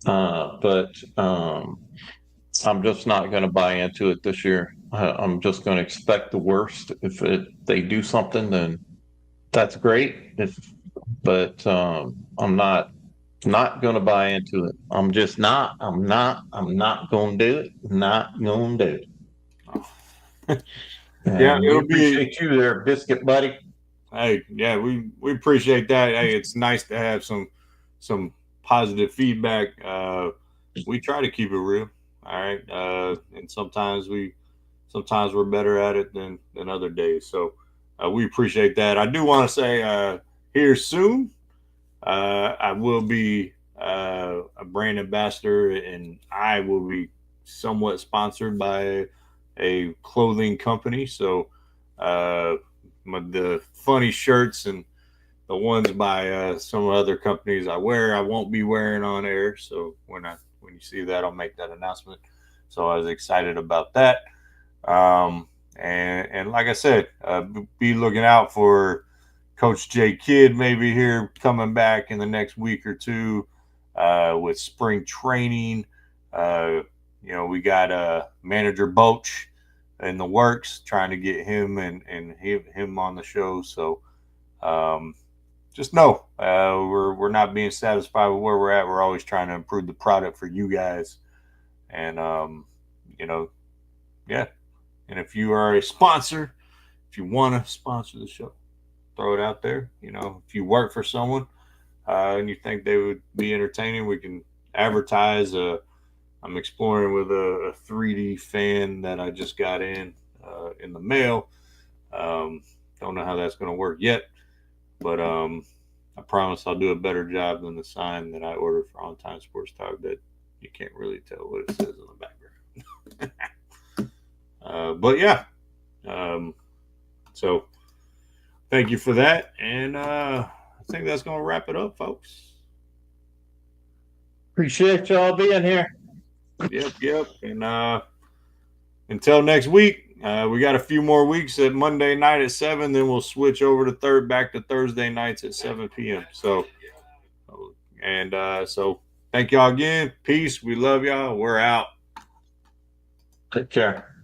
But I'm just not going to buy into it this year. I'm just going to expect the worst. If they do something, then that's great. But I'm not going to buy into it. I'm just not. I'm not going to do it. Not going to do it. Yeah, we appreciate you there, Biscuit Buddy. Hey, yeah, we appreciate that. Hey, it's nice to have some positive feedback. We try to keep it real, all right. And sometimes we're better at it than other days. So we appreciate that. I do want to say here soon, I will be a brand ambassador, and I will be somewhat sponsored by a clothing company. So the funny shirts and the ones by some other companies I won't be wearing on air. So when you see that, I'll make that announcement. So I was excited about that. And like I said, be looking out for Coach J Kidd maybe here coming back in the next week or two with spring training. We got Manager Boach in the works, trying to get him and him on the show. So just know we're not being satisfied with where we're at. We're always trying to improve the product for you guys. And yeah. And if you are a sponsor, if you want to sponsor the show, throw it out there. If you work for someone and you think they would be entertaining, we can advertise. I'm exploring with a 3D fan that I just got in the mail. Don't know how that's going to work yet, but I promise I'll do a better job than the sign that I ordered for On Time Sports Talk that you can't really tell what it says in the background. But yeah, so thank you for that, and I think that's going to wrap it up, folks. Appreciate y'all being here. Yep. And until next week, We got a few more weeks at Monday night at 7, then we'll switch over to back to Thursday nights at 7 p.m. So thank y'all again. Peace. We love y'all. We're out. Take care.